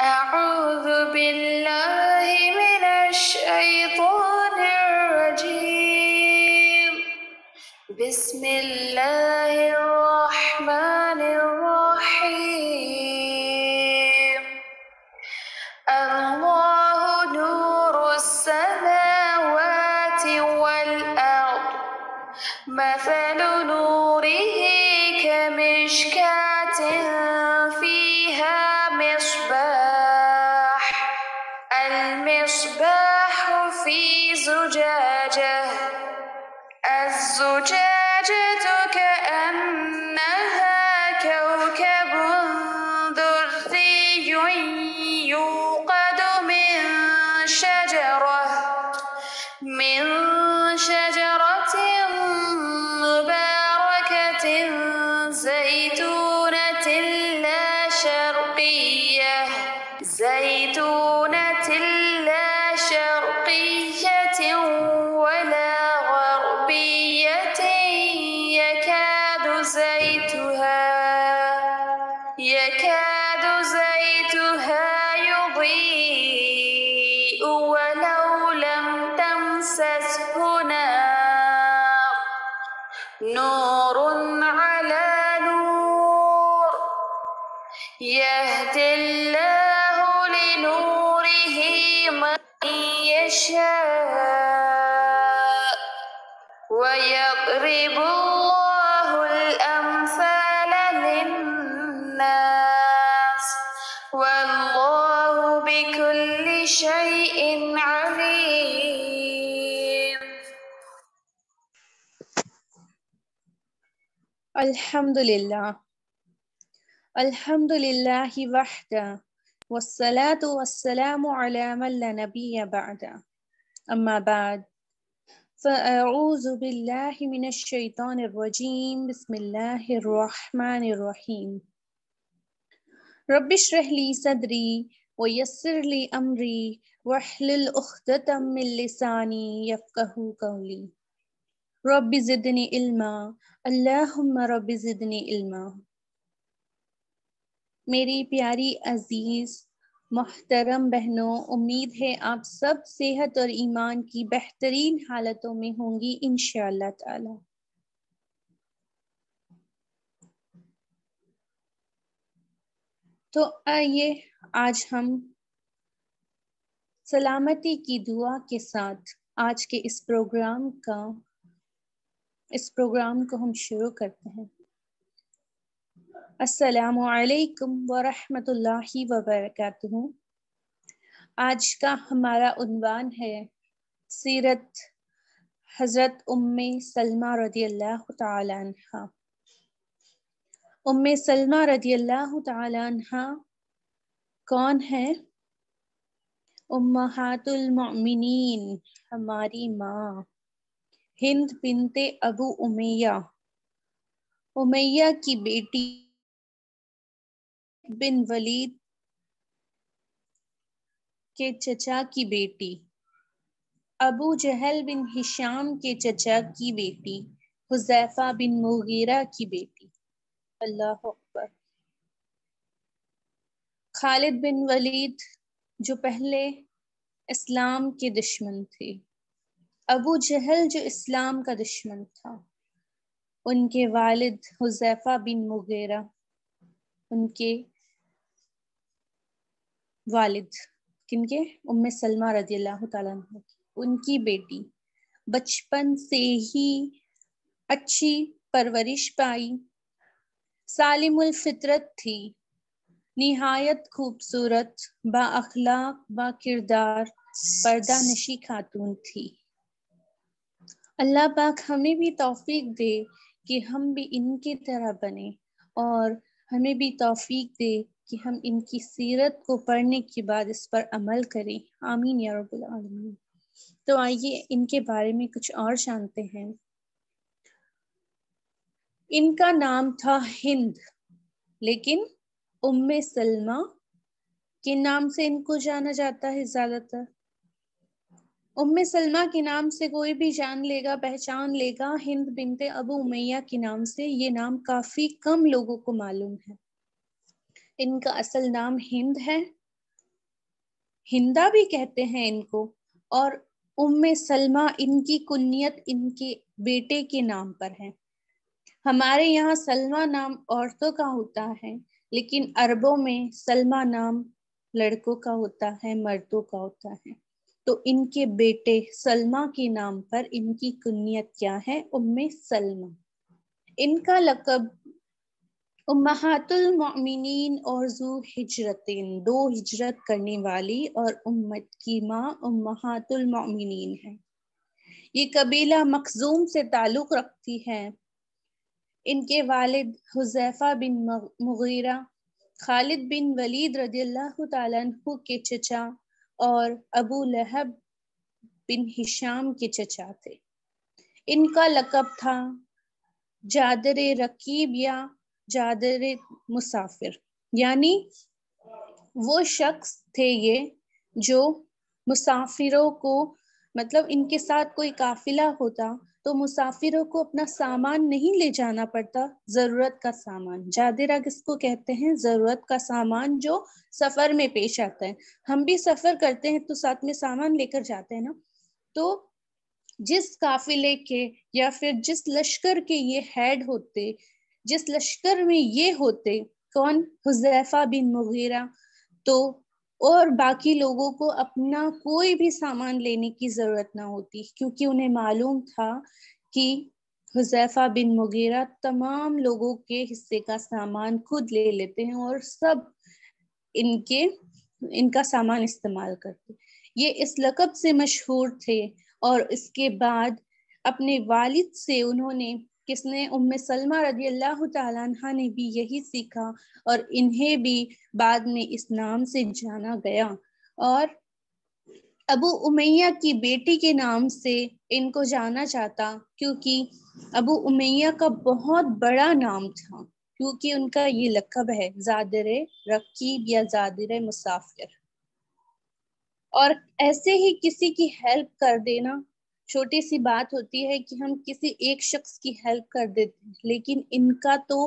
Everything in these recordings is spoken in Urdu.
أعوذ بالله من الشيطان الرجيم بسم الله الرحمن الرحيم الله نور السماوات والأرض مثل نوره كمشكاة فيها مصباح المصباح في زجاجة الزجاجة كأنها كوكب دري يوقد من شجرة مباركة زيتونة لا شرقية ولا غربية يكاد زيتها يضيء ولو لم تمسسه نور على نور يهدي الله لنوره من يشاء ويضرب الله الأمثال للناس والله بكل شيء عليم. الحمدللہ وحدہ والصلاة والسلام علی من لا نبی بعد اما بعد فاعوذ باللہ من الشیطان الرجیم بسم اللہ الرحمن الرحیم رب اشرح لی صدری ویسر لی امری واحلل عقدۃ من لسانی یفقہوا قولی رب زدنی علما اللہم رب زدنی علما۔ میری پیاری عزیز محترم بہنوں، امید ہے آپ سب صحت اور ایمان کی بہترین حالتوں میں ہوں گی انشاءاللہ تعالی۔ تو آئیے آج ہم سلامتی کی دعا کے ساتھ آج کے اس پروگرام کو ہم شروع کرتے ہیں۔ السلام علیکم ورحمۃ اللہ وبرکاتہ۔ آج کا ہمارا عنوان ہے سیرت حضرت ام سلمہ رضی اللہ تعالی عنہا۔ ام سلمہ رضی اللہ تعالی عنہا کون ہے؟ امہات المؤمنین، ہماری ماں، ہند بنت ابو امیہ، امیہ کی بیٹی، بن ولید کے چچا کی بیٹی، ابو جہل بن ہشام کے چچا کی بیٹی، حذیفہ بن مغیرہ کی بیٹی۔ اللہ اکبر۔ خالد بن ولید جو پہلے اسلام کے دشمن تھے، ابو جہل جو اسلام کا دشمن تھا، ان کے والد حذیفہ بن مغیرہ، ان کے والد کن کے؟ ام سلمہ رضی اللہ تعالیٰ عنہ کی، ان کی بیٹی، بچپن سے ہی اچھی پرورش پائی، سالم الفطرت تھی، نہایت خوبصورت، با اخلاق، با کردار، پردہ نشی خاتون تھی۔ اللہ پاک ہمیں بھی توفیق دے کہ ہم بھی ان کی طرح بنیں، اور ہمیں بھی توفیق دے کہ ہم ان کی سیرت کو پڑھنے کے بعد اس پر عمل کریں، آمین یا رب العالمین۔ تو آئیے ان کے بارے میں کچھ اور جانتے ہیں۔ ان کا نام تھا ہند، لیکن ام سلمہ کے نام سے ان کو جانا جاتا ہے زیادہ تر۔ ام سلمہ کے نام سے کوئی بھی جان لے گا، پہچان لے گا، ہند بنت ابو امیہ کے نام سے یہ نام کافی کم لوگوں کو معلوم ہے۔ ان کا اصل نام ہند ہے، ہندا بھی کہتے ہیں ان کو، اور سلمہ ان کی کنیت ان کے بیٹے کے نام پر ہے۔ ہمارے یہاں سلمہ نام عورتوں کا ہوتا ہے، لیکن عربوں میں سلمہ نام لڑکوں کا ہوتا ہے، مردوں کا ہوتا ہے۔ تو ان کے بیٹے سلمہ کے نام پر ان کی کنیت کیا ہے؟ سلمہ۔ ان کا لقب امہات المؤمنین اور ذو ہجرتین، 2 ہجرت کرنے والی اور امت کی ماں امہات المؤمنین ہے۔ یہ قبیلہ مخزوم سے تعلق رکھتی ہے۔ ان کے والد حذیفہ بن مغیرہ خالد بن ولید رضی اللہ تعالیٰ عنہ کے چچا اور ابو لہب بن ہشام کے چچا تھے۔ ان کا لقب تھا جادر رکیب یا جادر مسافر، یعنی وہ شخص تھے یہ جو مسافروں کو، مطلب ان کے ساتھ کوئی قافلہ ہوتا تو مسافروں کو اپنا سامان نہیں لے جانا پڑتا، ضرورت کا سامان۔ جادرہ کس کو کہتے ہیں؟ ضرورت کا سامان جو سفر میں پیش آتا ہے۔ ہم بھی سفر کرتے ہیں تو ساتھ میں سامان لے کر جاتے ہیں نا، تو جس قافلے کے یا پھر جس لشکر کے یہ ہیڈ ہوتے، جس لشکر میں یہ ہوتے، کون؟ حذیفہ بن مغیرہ، تو اور باقی لوگوں کو اپنا کوئی بھی سامان لینے کی ضرورت نہ ہوتی، کیونکہ انہیں معلوم تھا کہ حذیفہ بن مغیرہ تمام لوگوں کے حصے کا سامان خود لے لیتے ہیں اور سب ان کا سامان استعمال کرتے۔ یہ اس لقب سے مشہور تھے، اور اس کے بعد اپنے والد سے انہوں نے، کس نے؟ سلمہ رضی اللہ تعالیٰ عنہ نے بھی یہی سیکھا، اور انہیں بھی بعد میں اس نام سے جانا گیا، اور ابو امیہ کی بیٹی کے نام سے ان کو جانا جاتا، کیونکہ ابو امیہ کا بہت بڑا نام تھا، کیونکہ ان کا یہ لقب ہے زادر رکیب یا زادر مسافر۔ اور ایسے ہی کسی کی ہیلپ کر دینا چھوٹی سی بات ہوتی ہے کہ ہم کسی ایک شخص کی ہیلپ کر دیتے ہیں، لیکن ان کا تو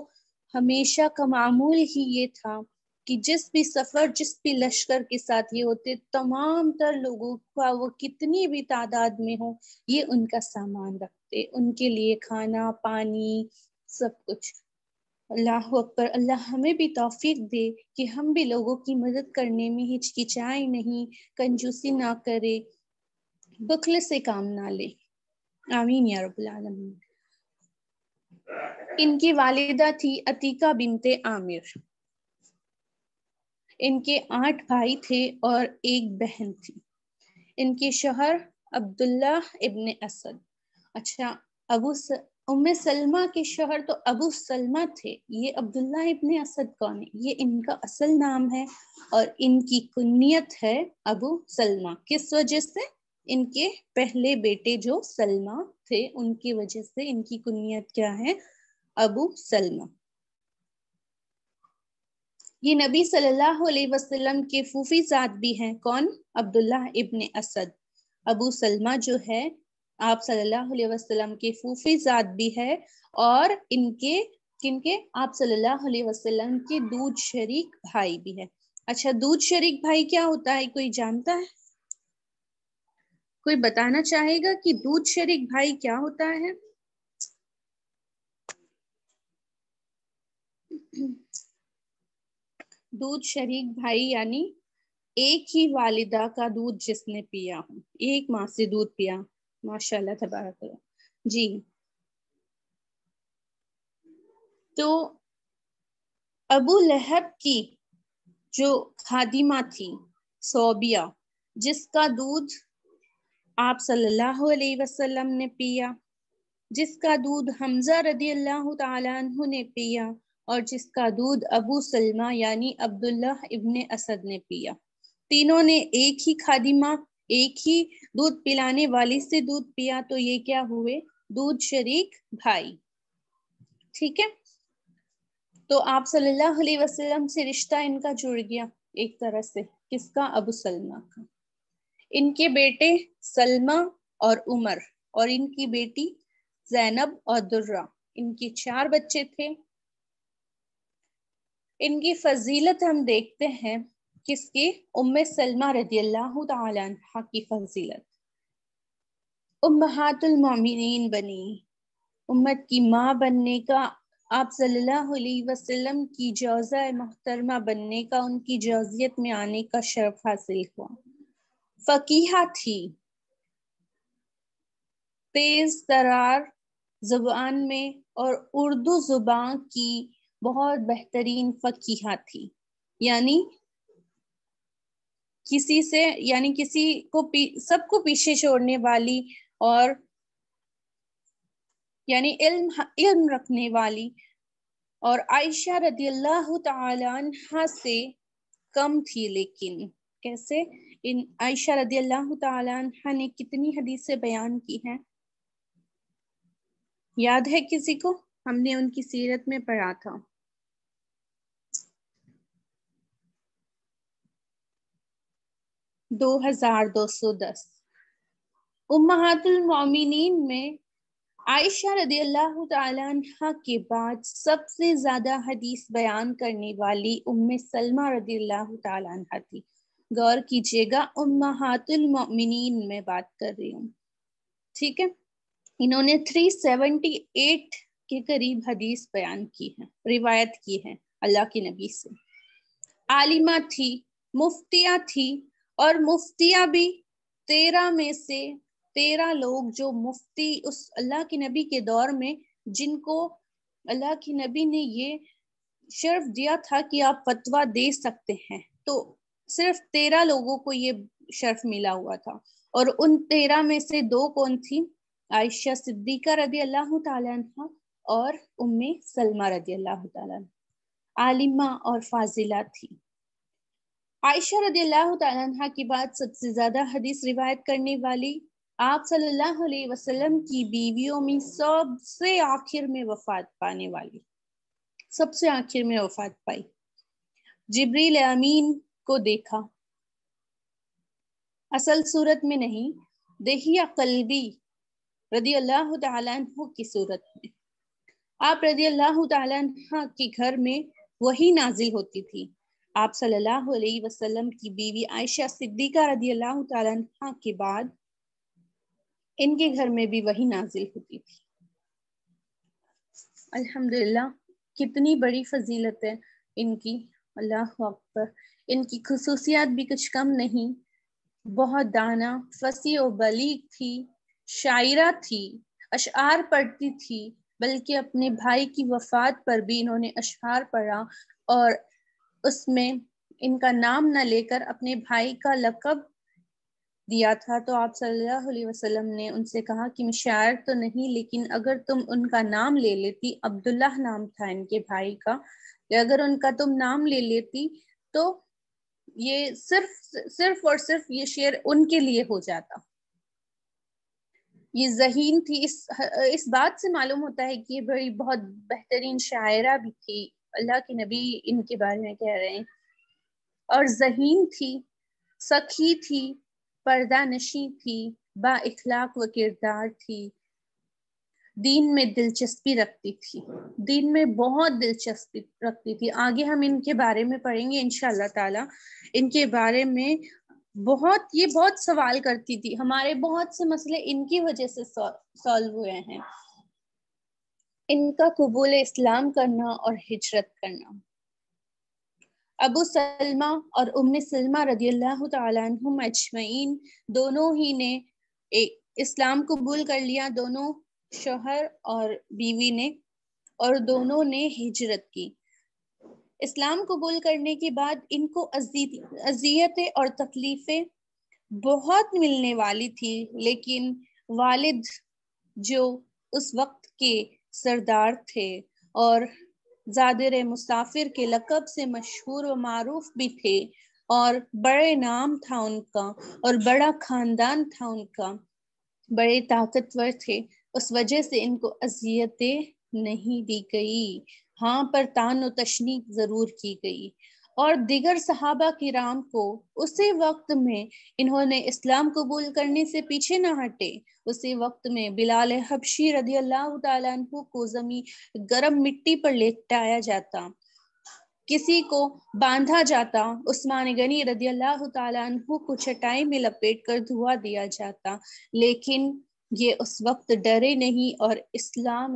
ہمیشہ کا معمول ہی یہ تھا کہ جس بھی سفر، جس بھی لشکر کے ساتھ یہ ہوتے، تمام تر لوگوں کا، وہ کتنی بھی تعداد میں ہو، یہ ان کا سامان رکھتے، ان کے لیے کھانا پانی سب کچھ۔ اللہ اکبر، اللہ ہمیں بھی توفیق دے کہ ہم بھی لوگوں کی مدد کرنے میں ہچکچائیں نہیں، کنجوسی نہ کرے، بخل سے کام نہ لے، آمین یا رب العالمین۔ ان کی والدہ تھی عتیقہ بنت عامر۔ ان کے 8 بھائی تھے اور 1 بہن تھی۔ ان کے شوہر عبداللہ ابن اسد۔ اچھا، سلمہ کے شوہر تو ابو سلمہ تھے، یہ عبداللہ ابن اسد کون ہے؟ یہ ان کا اصل نام ہے، اور ان کی کنیت ہے ابو سلمہ۔ کس وجہ سے؟ ان کے پہلے بیٹے جو سلمہ تھے، ان کی وجہ سے ان کی کنیت کیا ہے؟ ابو سلمہ۔ یہ نبی صلی اللہ علیہ وسلم کے پھوپھی زاد بھی ہیں، کون؟ عبداللہ ابن اسد۔ ابو سلمہ جو ہے آپ صلی اللہ علیہ وسلم کے پھوپھی زاد بھی ہے، اور ان کے کن کے؟ آپ صلی اللہ علیہ وسلم کے دودھ شریک بھائی بھی ہے۔ اچھا، دودھ شریک بھائی کیا ہوتا ہے؟ کوئی جانتا ہے؟ کوئی بتانا چاہے گا کہ دودھ شریک بھائی کیا ہوتا ہے؟ دودھ شریک بھائی یعنی ایک ہی والدہ کا دودھ جس نے پیا ہو، ایک ماں سے دودھ پیا۔ ماشاء اللہ تبارک اللہ۔ جی، تو ابو لہب کی جو خادمہ تھی صوبیہ، جس کا دودھ آپ صلی اللہ علیہ وسلم نے پیا، جس کا دودھ حمزہ رضی اللہ تعالیٰ عنہ نے پیا، اور جس کا دودھ ابو سلمہ یعنی عبداللہ ابن اسد نے پیا، تینوں نے ایک ہی خادمہ، ایک ہی دودھ پلانے والی سے دودھ پیا، تو یہ کیا ہوئے؟ دودھ شریک بھائی۔ ٹھیک ہے، تو آپ صلی اللہ علیہ وسلم سے رشتہ ان کا جڑ گیا ایک طرح سے، کس کا؟ ابو سلمہ کا۔ ان کے بیٹے سلمہ اور عمر، اور ان کی بیٹی زینب اور درہ، ان کے 4 بچے تھے۔ ان کی فضیلت ہم دیکھتے ہیں کس کی؟ ام سلمہ رضی اللہ تعالی عنہ کی فضیلت. امہات المومنین بنی، امت کی ماں بننے کا، آپ صلی اللہ علیہ وسلم کی جوزہ محترمہ بننے کا، ان کی جوزیت میں آنے کا شرف حاصل ہوا. فقیہہ تھی، تیز ترار زبان میں اور اردو زبان کی بہت بہترین فقیہہ تھی. یعنی کسی کو سب کو پیچھے چھوڑنے والی، اور یعنی علم رکھنے والی، اور عائشہ رضی اللہ تعالی عنہ سے کم تھی. لیکن کیسے؟ عائشہ رضی اللہ تعالی عنہ نے کتنی حدیثیں بیان کی ہیں؟ یاد ہے کسی کو؟ ہم نے ان کی سیرت میں پڑھا تھا. 2210. امہات المومنین میں عائشہ رضی اللہ تعالی عنہ کے بعد سب سے زیادہ حدیث بیان کرنے والی ام سلمہ رضی اللہ تعالی عنہ تھی. غور کیجیے گا، امہات المومنین میں بات کر رہی ہوں، ٹھیک ہے. انہوں نے 378 کے قریب حدیث بیان کی ہے، روایت کی ہے اللہ کے نبی سے. عالمہ تھی، مفتیہ تھی، اور مفتیہ بھی 13 میں سے 13 لوگ جو مفتی اس اللہ کے نبی کے دور میں، جن کو اللہ کے نبی نے یہ شرف دیا تھا کہ آپ فتویٰ دے سکتے ہیں، تو صرف 13 لوگوں کو یہ شرف ملا ہوا تھا. اور ان 13 میں سے 2 کون تھی؟ عائشہ صدیقہ رضی اللہ تعالی عنہ اور ام سلمہ رضی اللہ تعالی عنہ. عالمہ اور فاضلہ تھی. عائشہ رضی اللہ تعالی عنہ کی بعد سب سے زیادہ حدیث روایت کرنے والی، آپ صلی اللہ علیہ وسلم کی بیویوں میں سب سے آخر میں وفات پانے والی، سب سے آخر میں وفات پائی. جبریل امین کو دیکھا، اصل صورت میں نہیں، دہیہ قلبی رضی اللہ تعالی عنہ کی صورت میں. آپ رضی اللہ تعالی عنہ کے گھر میں وحی نازل ہوتی تھی. آپ صلی اللہ علیہ وسلم کی بیوی عائشہ صدیقہ رضی اللہ تعالی عنہ کے بعد ان کے گھر میں بھی وحی نازل ہوتی تھی. الحمدللہ، کتنی بڑی فضیلت ہے ان کی، اللہ اکبر. ان کی خصوصیات بھی کچھ کم نہیں. بہت دانا، فصیح و بلیغ تھی، شاعرہ تھی، اشعار پڑھتی تھی، بلکہ اپنے بھائی کی وفات پر بھی انہوں نے اشعار پڑھا، اور اس میں ان کا نام نہ لے کر اپنے بھائی کا لقب دیا تھا. تو آپ صلی اللہ علیہ وسلم نے ان سے کہا کہ میں شاعر تو نہیں، لیکن اگر تم ان کا نام لے لیتی، عبداللہ نام تھا ان کے بھائی کا، اگر ان کا تم نام لے لیتی تو یہ صرف اور صرف یہ شعر ان کے لیے ہو جاتا. یہ ذہین تھی. اس بات سے معلوم ہوتا ہے کہ یہ بڑی بہت بہترین شاعرہ بھی تھی. اللہ کے نبی ان کے بارے میں کہہ رہے ہیں. اور ذہین تھی، سخی تھی، پردہ نشیں تھی، با اخلاق و کردار تھی، دین میں دلچسپی رکھتی تھی، دین میں بہت دلچسپی رکھتی تھی. آگے ہم ان کے بارے میں پڑھیں گے انشاءاللہ تعالی. ان کے بارے میں یہ بہت سوال کرتی تھی. ہمارے بہت سے مسئلے ان کی وجہ سے سالو ہوئے ہیں. ان کا قبول اسلام کرنا اور ہجرت کرنا. ابو سلمہ اور ام سلمہ رضی اللہ تعالی عنہم اجمعین دونوں ہی نے اسلام قبول کر لیا، دونوں شوہر اور بیوی نے، اور دونوں نے ہجرت کی. اسلام قبول کرنے کے بعد ان کو اذیتیں اور تکلیفیں بہت ملنے والی تھی، لیکن والد جو اس وقت کے سردار تھے اور زادر مسافر کے لقب سے مشہور و معروف بھی تھے، اور بڑے نام تھا ان کا، اور بڑا خاندان تھا ان کا، بڑے طاقتور تھے، اس وجہ سے ان کو اذیتیں نہیں دی گئی. ہاں پر طعن و تشنیع ضرور کی گئی. اور دیگر صحابہ کرام کو اسی وقت میں انہوں نے اسلام قبول کرنے سے پیچھے نہ ہٹے. اسی وقت میں بلال حبشی رضی اللہ تعالیٰ عنہ کو گرم مٹی پر لٹایا جاتا، کسی کو باندھا جاتا، عثمان غنی رضی اللہ تعالیٰ عنہ کو چٹائی میں لپیٹ کر دھوا دیا جاتا، لیکن یہ اس وقت ڈرے نہیں اور اسلام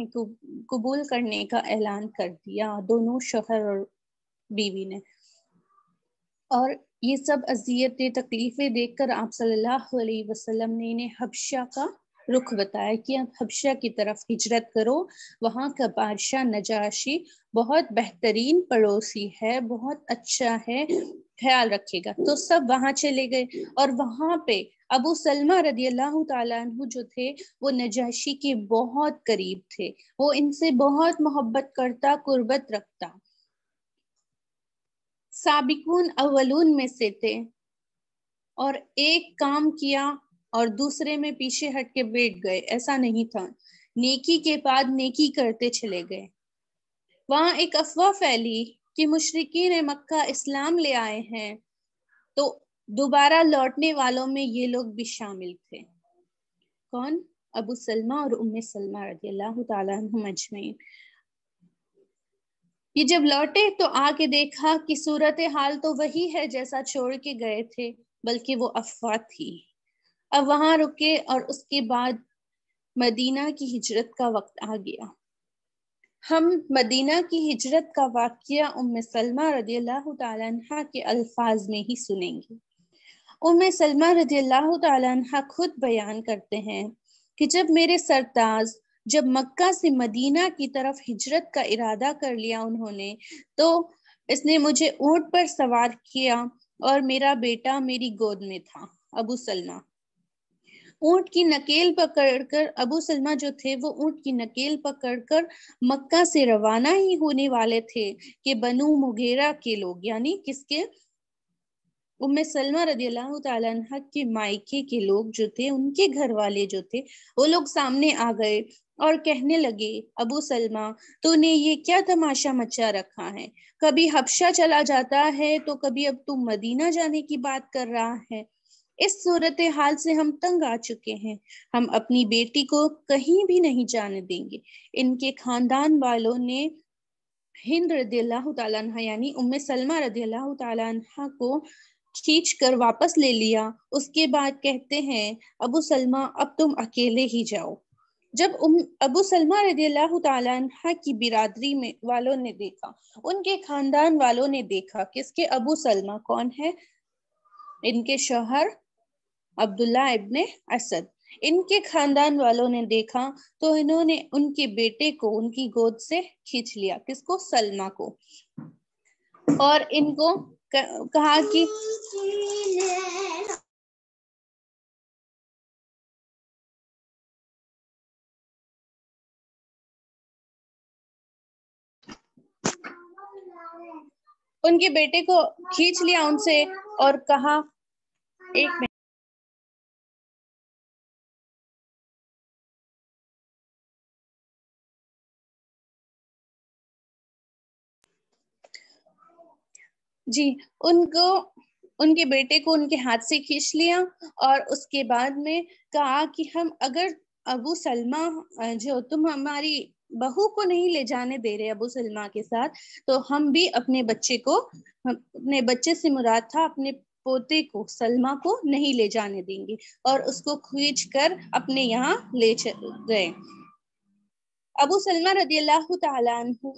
قبول کرنے کا اعلان کر دیا، دونوں شوہر اور بیوی نے۔ اور یہ سب اذیتیں تکلیفیں دیکھ کر آپ صلی اللہ علیہ وسلم نے انہیں حبشہ کا رخ بتایا کہ آپ حبشہ کی طرف ہجرت کرو، وہاں کا بادشاہ نجاشی بہت بہترین پڑوسی ہے، بہت اچھا ہے، خیال رکھے گا۔ تو سب وہاں چلے گئے اور وہاں پہ ابو سلمہ رضی اللہ تعالیٰ عنہ جو تھے وہ نجاشی کے بہت قریب تھے، وہ ان سے بہت محبت کرتا، قربت رکھتا، سابقون اولون میں سے تھے، اور ایک کام کیا اور دوسرے میں پیچھے ہٹ کے بیٹھ گئے، ایسا نہیں تھا، نیکی کے بعد نیکی کرتے چلے گئے۔ وہاں ایک افواہ پھیلی کہ مشرکین مکہ اسلام لے آئے ہیں، تو دوبارہ لوٹنے والوں میں یہ لوگ بھی شامل تھے۔ کون؟ ابو سلمہ اور ام سلمہ رضی اللہ تعالیٰ عنہم اجمعین۔ یہ جب لوٹے تو آ کے دیکھا کہ صورتحال تو وہی ہے جیسا چھوڑ کے گئے تھے، بلکہ وہ افواہ تھی۔ اب وہاں رکے اور اس کے بعد مدینہ کی ہجرت کا وقت آ گیا۔ ہم مدینہ کی ہجرت کا واقعہ ام سلمہ رضی اللہ تعالیٰ عنہ کے الفاظ میں ہی سنیں گے۔ ام سلمہ رضی اللہ تعالیٰ عنہ خود بیان کرتے ہیں کہ جب میرے سرتاز جب مکہ سے مدینہ کی طرف ہجرت کا ارادہ کر لیا انہوں نے، تو اس نے مجھے اونٹ پر سوار کیا اور میرا بیٹا میری گود میں تھا، ابو سلمہ۔ اونٹ کی نکیل پکڑ کر ابو سلمہ جو تھے وہ اونٹ کی نکیل پکڑ کر مکہ سے روانہ ہی ہونے والے تھے کہ بنو مغیرہ کے لوگ، یعنی کس کے؟ ام سلمہ رضی اللہ تعالیٰ عنہ کے مائکے کے لوگ جو تھے، ان کے گھر والے جو تھے، وہ لوگ سامنے آ گئے اور کہنے لگے، ابو سلمہ تو نے یہ کیا تماشا مچا رکھا ہے؟ کبھی حبشہ چلا جاتا ہے تو کبھی اب تم مدینہ جانے کی بات کر رہا ہے۔ اس صورتحال سے ہم تنگ آ چکے ہیں، ہم اپنی بیٹی کو کہیں بھی نہیں جانے دیں گے۔ ان کے خاندان والوں نے ہند رضی اللہ تعالیٰ عنہ یعنی ام سلمہ رضی اللہ تعالیٰ عنہ کو کھینچ کر واپس لے لیا۔ اس کے بعد کہتے ہیں، ابو سلمہ اب تم اکیلے ہی جاؤ۔ جب ابو سلمہ رضی اللہ تعالیٰ عنہ کی برادری میں والوں نے دیکھا، ان کے خاندان والوں نے دیکھا، کس کے؟ ابو سلمہ کون ہے؟ ان کے شوہر عبداللہ ابن اسد۔ ان کے خاندان والوں نے دیکھا تو انہوں نے ان کے بیٹے کو ان کی گود سے کھینچ لیا، کس کو؟ سلمہ کو، اور ان کو کہا کہ ان کے بیٹے کو کھینچ لیا ان سے اور کہا، ایک منٹ، جی، ان کے بیٹے کو ان کے ہاتھ سے کھینچ لیا اور اس کے بعد میں کہا کہ ہم اگر ابو سلمہ جو تم ہماری بہو کو نہیں لے جانے دے رہے ابو سلمہ کے ساتھ، تو ہم بھی اپنے بچے سے مراد تھا اپنے پوتے کو، سلمہ کو نہیں لے جانے دیں گے، اور اس کو کھینچ کر اپنے یہاں لے گئے۔ ابو سلمہ رضی اللہ تعالیٰ عنہ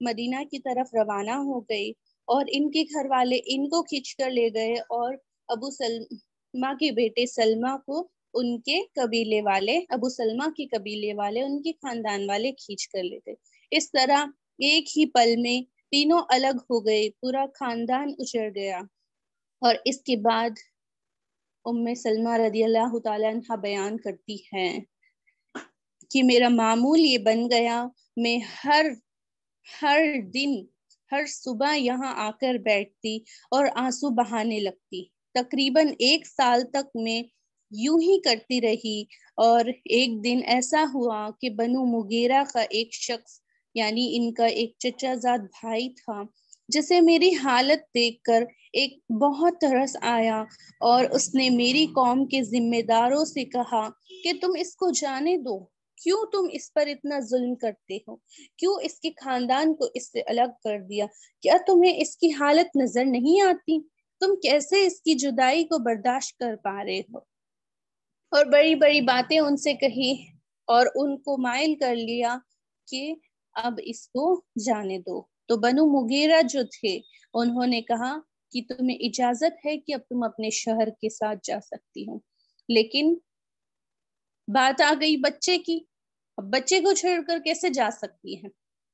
مدینہ کی طرف روانہ ہو گئی اور ان کے گھر والے ان کو کھینچ کر لے گئے، اور ابو سلمہ کے بیٹے سلمہ کو ان کے قبیلے والے، ابو سلمہ کے قبیلے والے، ان کے خاندان والے کھینچ کر لے گئے۔ اس طرح ایک ہی پل میں تینوں الگ ہو گئے، پورا خاندان اجڑ گیا۔ اور اس کے بعد ام سلمہ رضی اللہ تعالیٰ عنہ بیان کرتی ہیں کہ میرا معمول یہ بن گیا، میں ہر دن ہر صبح یہاں آ کر بیٹھتی اور آنسو بہانے لگتی۔ تقریباً 1 سال تک میں یوں ہی کرتی رہی، اور ایک دن ایسا ہوا کہ بنو مغیرہ کا ایک شخص، یعنی ان کا ایک چچا زاد بھائی تھا، جسے میری حالت دیکھ کر ایک بہت ترس آیا، اور اس نے میری قوم کے ذمہ داروں سے کہا کہ تم اس کو جانے دو، کیوں تم اس پر اتنا ظلم کرتے ہو؟ کیوں اس کے خاندان کو اس سے الگ کر دیا؟ کیا تمہیں اس کی حالت نظر نہیں آتی؟ تم کیسے اس کی جدائی کو برداشت کر پا رہے ہو؟ اور بڑی بڑی باتیں ان سے کہی اور ان کو مائل کر لیا کہ اب اس کو جانے دو۔ تو بنو مغیرہ جو تھے انہوں نے کہا کہ تمہیں اجازت ہے کہ اب تم اپنے شوہر کے ساتھ جا سکتی ہو، لیکن بات آ گئی بچے کی۔ اب بچے کو چھوڑ کر کیسے جا سکتی ہے؟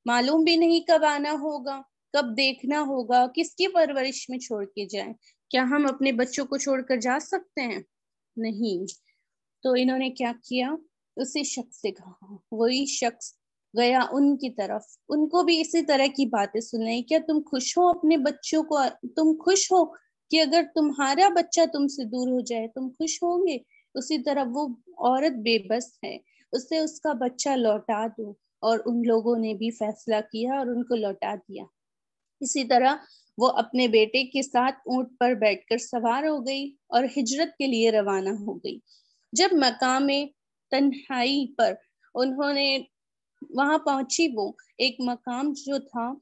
معلوم بھی نہیں کب آنا ہوگا، کب دیکھنا ہوگا، کس کی پرورش میں چھوڑ کے جائیں۔ کیا ہم اپنے بچوں کو چھوڑ کر جا سکتے ہیں؟ نہیں۔ تو انہوں نے کیا کیا؟ اسی شخص سے کہا، وہی شخص گیا ان کی طرف، ان کو بھی اسی طرح کی باتیں سنائی۔ کیا تم خوش ہو اپنے بچوں کو؟ تم خوش ہو کہ اگر تمہارا بچہ تم سے دور ہو جائے تم خوش ہوں گے؟ اسی طرح وہ عورت بے بس ہے، اسے اس کا بچہ لوٹا دو۔ اور ان لوگوں نے بھی فیصلہ کیا اور ان کو لوٹا دیا۔ اسی طرح وہ اپنے بیٹے کے ساتھ اونٹ پر بیٹھ کر سوار ہو گئی اور ہجرت کے لیے روانہ ہو گئی۔ جب مقام تنہائی پر انہوں نے وہاں پہنچی، وہ ایک مقام جو تھا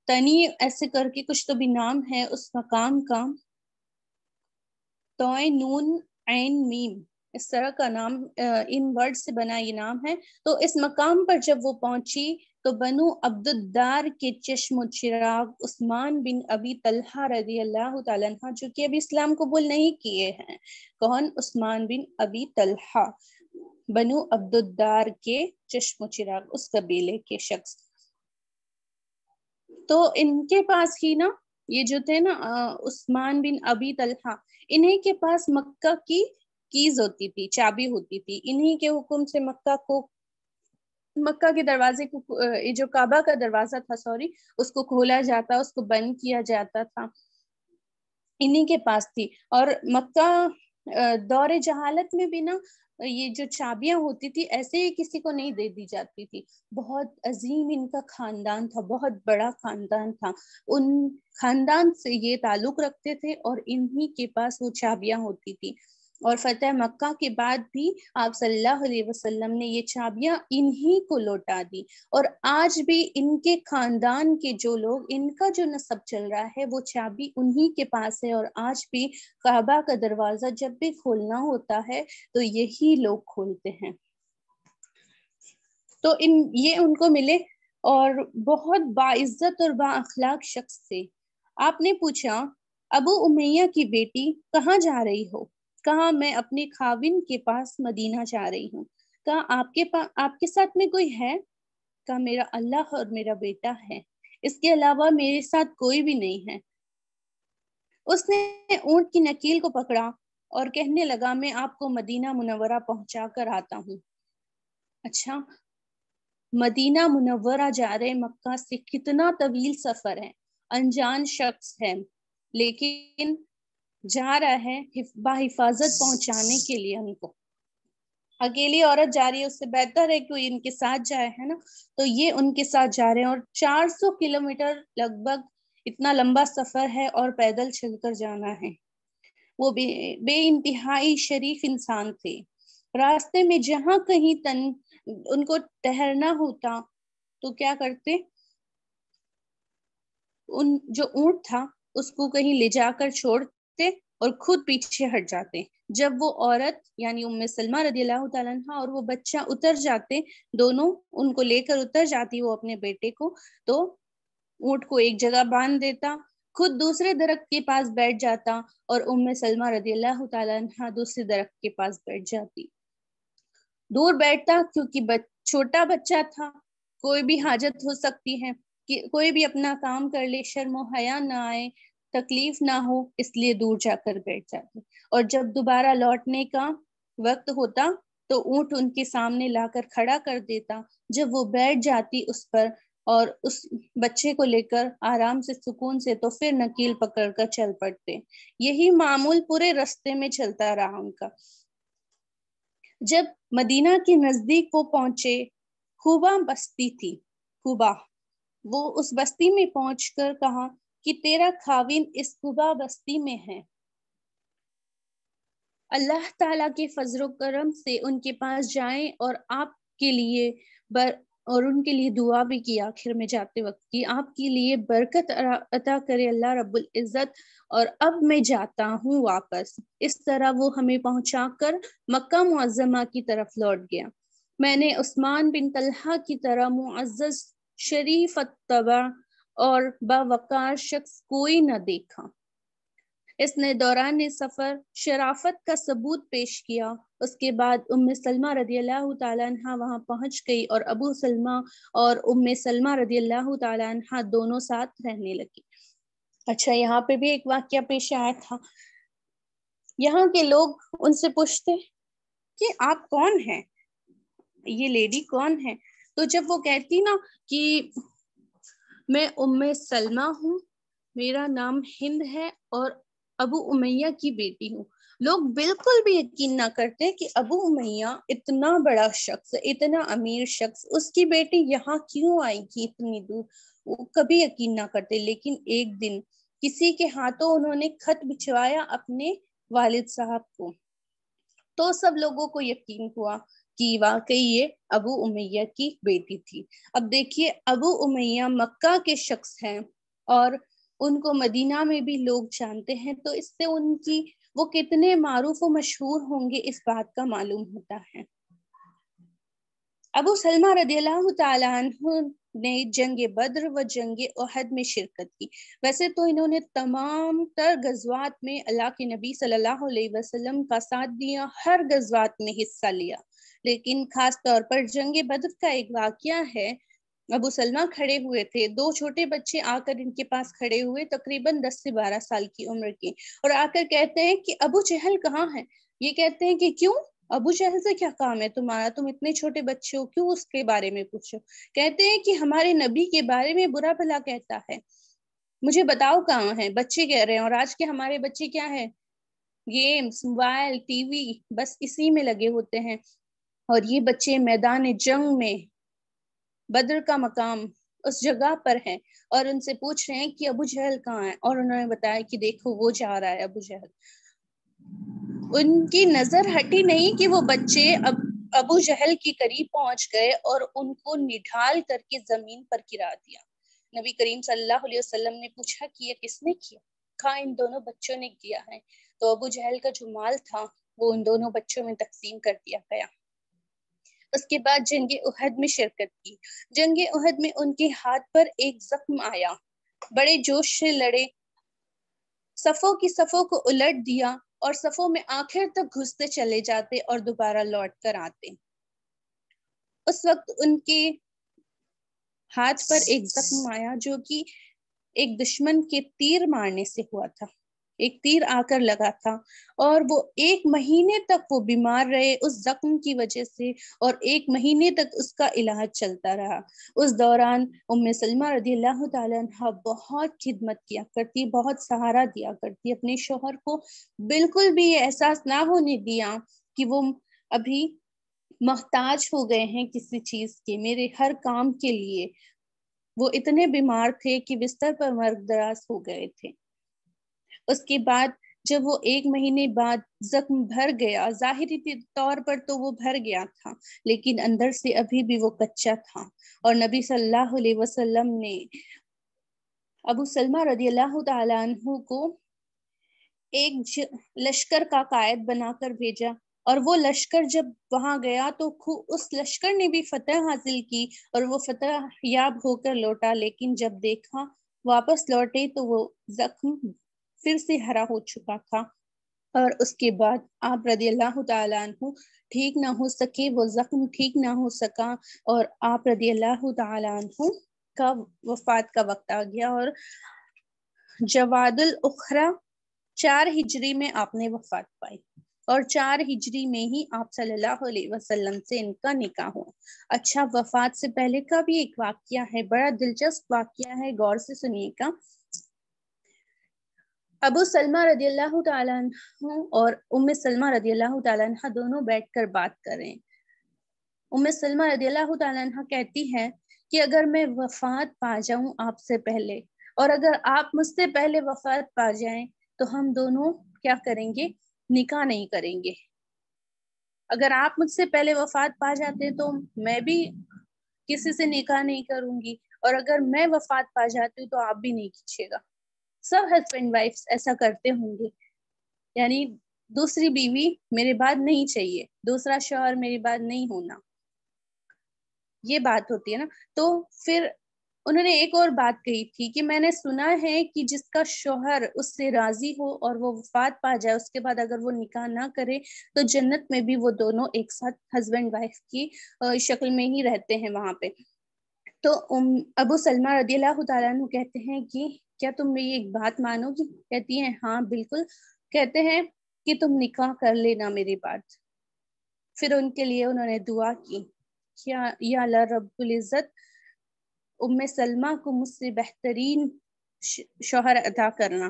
تنی ایسے کر کے کچھ تو بھی نام ہے اس مقام کا، توئے نون عین میم، اس طرح کا نام، ان ورڈ سے بنا یہ نام ہے۔ تو اس مقام پر جب وہ پہنچی تو بنو عبد الدار کے چشم و چراغ عثمان بن ابی طلحہ رضی اللہ تعالیٰ عنہ، جو کہ ابھی اسلام قبول نہیں کیے ہیں، کون؟ عثمان بن ابی طلحہ، بنو عبد الدار کے چشم و چراغ، اس قبیلے کے شخص۔ تو ان کے پاس ہی نا یہ جو تھے نا عثمان بن ابی طلحہ، انہیں کے پاس مکہ کی کیز ہوتی تھی، چابی ہوتی تھی۔ انہیں کے حکم سے مکہ کے دروازے کو، جو کعبہ کا دروازہ تھا اس کو کھولا جاتا، اس کو بند کیا جاتا تھا، انہیں کے پاس تھی۔ اور مکہ دور جہالت میں بھی نا یہ جو چابیاں ہوتی تھی ایسے ہی کسی کو نہیں دے دی جاتی تھی۔ بہت عظیم ان کا خاندان تھا، بہت بڑا خاندان تھا، ان خاندان سے یہ تعلق رکھتے تھے اور انہی کے پاس وہ چابیاں ہوتی تھی۔ اور فتح مکہ کے بعد بھی آپ صلی اللہ علیہ وسلم نے یہ چابیاں انہی کو لوٹا دی۔ اور آج بھی ان کے خاندان کے جو لوگ، ان کا جو نسب چل رہا ہے، وہ چابی انہی کے پاس ہے۔ اور آج بھی کعبہ کا دروازہ جب بھی کھولنا ہوتا ہے تو یہی لوگ کھولتے ہیں۔ تو یہ ان کو ملے اور بہت باعزت اور با اخلاق شخص تھے۔ آپ نے پوچھا، ابو امیہ کی بیٹی کہاں جا رہی ہو؟ کہا، میں اپنے خاوند کے پاس مدینہ جا رہی ہوں۔ کہا، آپ کے ساتھ میں کوئی ہے؟ کہا، میرا اللہ اور میرا بیٹا ہے، اس کے علاوہ میرے ساتھ کوئی بھی نہیں ہے۔ اس نے اونٹ کی نکیل کو پکڑا اور کہنے لگا، میں آپ کو مدینہ منورہ پہنچا کر آتا ہوں۔ اچھا، مدینہ منورہ جا رہے، مکہ سے کتنا طویل سفر ہے، انجان شخص ہے، لیکن جا رہا ہے بحفاظت پہنچانے کے لیے ان کو۔ اکیلی عورت جا رہی ہے، اس سے بہتر ہے کہ ان کے ساتھ جائے، ہے نا؟ تو یہ ان کے ساتھ جا رہے ہیں اور 400 کلومیٹر لگ بھگ اتنا لمبا سفر ہے اور پیدل چل کر جانا ہے۔ وہ بے انتہائی شریف انسان تھے۔ راستے میں جہاں کہیں ان کو ٹہرنا ہوتا تو کیا کرتے؟ ان جو اونٹ تھا اس کو کہیں لے جا کر چھوڑتے اور خود پیچھے ہٹ جاتے۔ جب وہ عورت یعنی ام سلمہ رضی اللہ تعالیٰ عنہ اور وہ بچہ اتر جاتے، دونوں ان کو لے کر اتر جاتی وہ اپنے بیٹے کو، تو اونٹ کو ایک جگہ باندھ دیتا، خود دوسرے درخت کے پاس بیٹھ جاتا اور ام سلمہ رضی اللہ تعالیٰ عنہ دوسرے درخت کے پاس بیٹھ جاتی۔ دور بیٹھتا کیونکہ چھوٹا بچہ تھا، کوئی بھی حاجت ہو سکتی ہے کہ کوئی بھی اپنا کام کر لے، شرم و حیا نہ آئے، تکلیف نہ ہو، اس لیے دور جا کر بیٹھ جاتے۔ اور جب دوبارہ لوٹنے کا وقت ہوتا تو اونٹ ان کے سامنے لا کر کھڑا کر دیتا۔ جب وہ بیٹھ جاتی اس پر اور اس بچے کو لے کر آرام سے سکون سے، تو پھر نکیل پکڑ کر چل پڑتے۔ یہی معمول پورے راستے میں چلتا رہا ان کا۔ جب مدینہ کے نزدیک وہ پہنچے، خوبا بستی تھی، خوبا، وہ اس بستی میں پہنچ کر کہا کہ تیرا خاوند اس خوبا بستی میں ہے۔ اللہ تعالیٰ کے فضل و کرم سے ان کے پاس جائیں اور آپ کے لیے اور ان کے لیے دعا بھی کی آخر میں جاتے وقت کی آپ کے لیے برکت عطا کرے اللہ رب العزت، اور اب میں جاتا ہوں واپس۔ اس طرح وہ ہمیں پہنچا کر مکہ معظمہ کی طرف لوٹ گیا۔ میں نے عثمان بن طلحہ کی طرح معزز، شریف الطبع اور باوقار شخص کوئی نہ دیکھا۔ اس نے دوران سفر شرافت کا ثبوت پیش کیا۔ اس کے بعد ام سلمہ رضی اللہ تعالیٰ عنہ وہاں پہنچ گئی اور ابو سلمہ اور ام سلمہ رضی اللہ تعالیٰ عنہ دونوں ساتھ رہنے لگی۔ اچھا، یہاں پہ بھی ایک واقعہ پیش آیا تھا۔ یہاں کے لوگ ان سے پوچھتے کہ آپ کون ہیں، یہ لیڈی کون ہے؟ تو جب وہ کہتی نا کہ میں ام سلمہ ہوں، میرا نام ہند ہے اور ابو امیہ کی بیٹی ہوں، لوگ بالکل بھی یقین نہ کرتے کہ ابو امیہ اتنا بڑا شخص، اتنا امیر شخص، اس کی بیٹی یہاں کیوں آئی گی اتنی دور، وہ کبھی یقین نہ کرتے۔ لیکن ایک دن کسی کے ہاتھوں انہوں نے خط بھجوایا اپنے والد صاحب کو، تو سب لوگوں کو یقین ہوا کہ واقعی یہ ابو امیہ کی بیٹی تھی۔ اب دیکھیے، ابو امیہ مکہ کے شخص ہیں اور ان کو مدینہ میں بھی لوگ جانتے ہیں، تو اس سے ان کی وہ کتنے معروف و مشہور ہوں گے اس بات کا معلوم ہوتا ہے۔ ابو سلمہ رضی اللہ تعالیٰ عنہ نے جنگ بدر و جنگ احد میں شرکت کی۔ ویسے تو انہوں نے تمام تر غزوات میں اللہ کے نبی صلی اللہ علیہ وسلم کا ساتھ دیا، ہر غزوات میں حصہ لیا، لیکن خاص طور پر جنگ بدر کا ایک واقعہ ہے۔ ابو سلمہ کھڑے ہوئے تھے، دو چھوٹے بچے آ کر ان کے پاس کھڑے ہوئے، تقریباً 10 سے 12 سال کی عمر کے، اور آ کر کہتے ہیں کہ ابو جہل کہاں ہے؟ یہ کہتے ہیں کہ کیوں، ابو جہل سے کیا کام ہے تمہارا، تم اتنے چھوٹے بچے ہو، کیوں اس کے بارے میں پوچھو؟ کہتے ہیں کہ ہمارے نبی کے بارے میں برا بھلا کہتا ہے، مجھے بتاؤ کہاں ہے؟ بچے کہہ رہے ہیں، اور آج کے ہمارے بچے کیا ہے؟ گیمز، موبائل، ٹی وی، بس اسی میں لگے ہوتے ہیں۔ اور یہ بچے میدان جنگ میں بدر کا مقام اس جگہ پر ہے اور ان سے پوچھ رہے ہیں کہ ابو جہل کہاں ہے، اور انہوں نے بتایا کہ دیکھو وہ جا رہا ہے ابو جہل۔ ان کی نظر ہٹی نہیں کہ وہ بچے ابو جہل کے قریب پہنچ گئے اور ان کو نڈھال کر کے زمین پر گرا دیا۔ نبی کریم صلی اللہ علیہ وسلم نے پوچھا کہ یہ کس نے کیا؟ کہا ان دونوں بچوں نے کیا ہے۔ تو ابو جہل کا جو مال تھا وہ ان دونوں بچوں میں تقسیم کر دیا گیا۔ اس کے بعد جنگ احد میں شرکت کی۔ جنگ احد میں ان کے ہاتھ پر ایک زخم آیا، بڑے جوش سے لڑے، صفوں کی صفوں کو الٹ دیا اور صفوں میں آخر تک گھستے چلے جاتے اور دوبارہ لوٹ کر آتے۔ اس وقت ان کے ہاتھ پر ایک زخم آیا جو کہ ایک دشمن کے تیر مارنے سے ہوا تھا، ایک تیر آ کر لگا تھا، اور وہ 1 مہینے تک وہ بیمار رہے اس زخم کی وجہ سے، اور 1 مہینے تک اس کا علاج چلتا رہا۔ اس دوران ام سلمہ رضی اللہ تعالیٰ عنہ بہت خدمت کیا کرتی، بہت سہارا دیا کرتی، اپنے شوہر کو بالکل بھی یہ احساس نہ ہونے دیا کہ وہ ابھی محتاج ہو گئے ہیں کسی چیز کے، میرے ہر کام کے لیے۔ وہ اتنے بیمار تھے کہ بستر پر مرگ دراز ہو گئے تھے۔ اس کے بعد جب وہ 1 مہینے بعد زخم بھر گیا، ظاہری طور پر تو وہ بھر گیا تھا لیکن اندر سے ابھی بھی وہ کچا تھا، اور نبی صلی اللہ علیہ وسلم نے ابو سلمہ رضی اللہ تعالیٰ عنہ کو ایک لشکر کا قائد بنا کر بھیجا، اور وہ لشکر جب وہاں گیا تو اس لشکر نے بھی فتح حاصل کی اور وہ فتح یاب ہو کر لوٹا، لیکن جب دیکھا واپس لوٹے تو وہ زخم پھر سے ہرا ہو چکا تھا، اور اس کے بعد آپ رضی اللہ تعالیٰ عنہ ٹھیک نہ ہو سکے، وہ زخم ٹھیک نہ ہو سکا، اور آپ رضی اللہ تعالیٰ عنہ کا وفات کا وقت آ گیا، اور جواد الاخرى 4 ہجری میں آپ نے وفات پائی، اور 4 ہجری میں ہی آپ صلی اللہ علیہ وسلم سے ان کا نکاح ہوا۔ اچھا، وفات سے پہلے کا بھی ایک واقعہ ہے، بڑا دلچسپ واقعہ ہے، غور سے سنیے گا۔ ابو سلمہ رضی اللہ تعالیٰ عنہ اور ام سلمہ رضی اللہ تعالیٰ عنہ دونوں بیٹھ کر بات کر رہے ہیں۔ ام سلمہ رضی اللہ تعالیٰ عنہ کہتی ہے کہ اگر میں وفات پا جاؤں آپ سے پہلے، اور اگر آپ مجھ سے پہلے وفات پا جائیں، تو ہم دونوں کیا کریں گے؟ نکاح نہیں کریں گے. اگر آپ مجھ سے پہلے وفات پا جاتے تو میں بھی کسی سے نکاح نہیں کروں گی, اور اگر میں وفات پا جاتی ہوں تو آپ بھی نہیں کیجیے گا. سب ہسبینڈ وائف ایسا کرتے ہوں گے, یعنی دوسری بیوی میرے بعد نہیں چاہیے, دوسرا شوہر میرے بعد نہیں ہونا, یہ بات ہوتی ہے نا. تو پھر انہوں نے ایک اور بات کہی تھی کہ میں نے سنا ہے کہ جس کا شوہر اس سے راضی ہو اور وہ وفات پا جائے, اس کے بعد اگر وہ نکاح نہ کرے تو جنت میں بھی وہ دونوں ایک ساتھ ہسبینڈ وائف کی شکل میں ہی رہتے ہیں وہاں پہ. تو ابو سلمہ رضی اللہ تعالیٰ عنہ کہتے ہیں کہ کیا تم میری ایک بات مانو گی؟ کہتی ہیں ہاں بالکل. کہتے ہیں کہ تم نکاح کر لینا میری بات. پھر ان کے لیے انہوں نے دعا کی, یا اللہ رب العزت ام سلمہ کو مجھ سے بہترین شوہر عطا کرنا.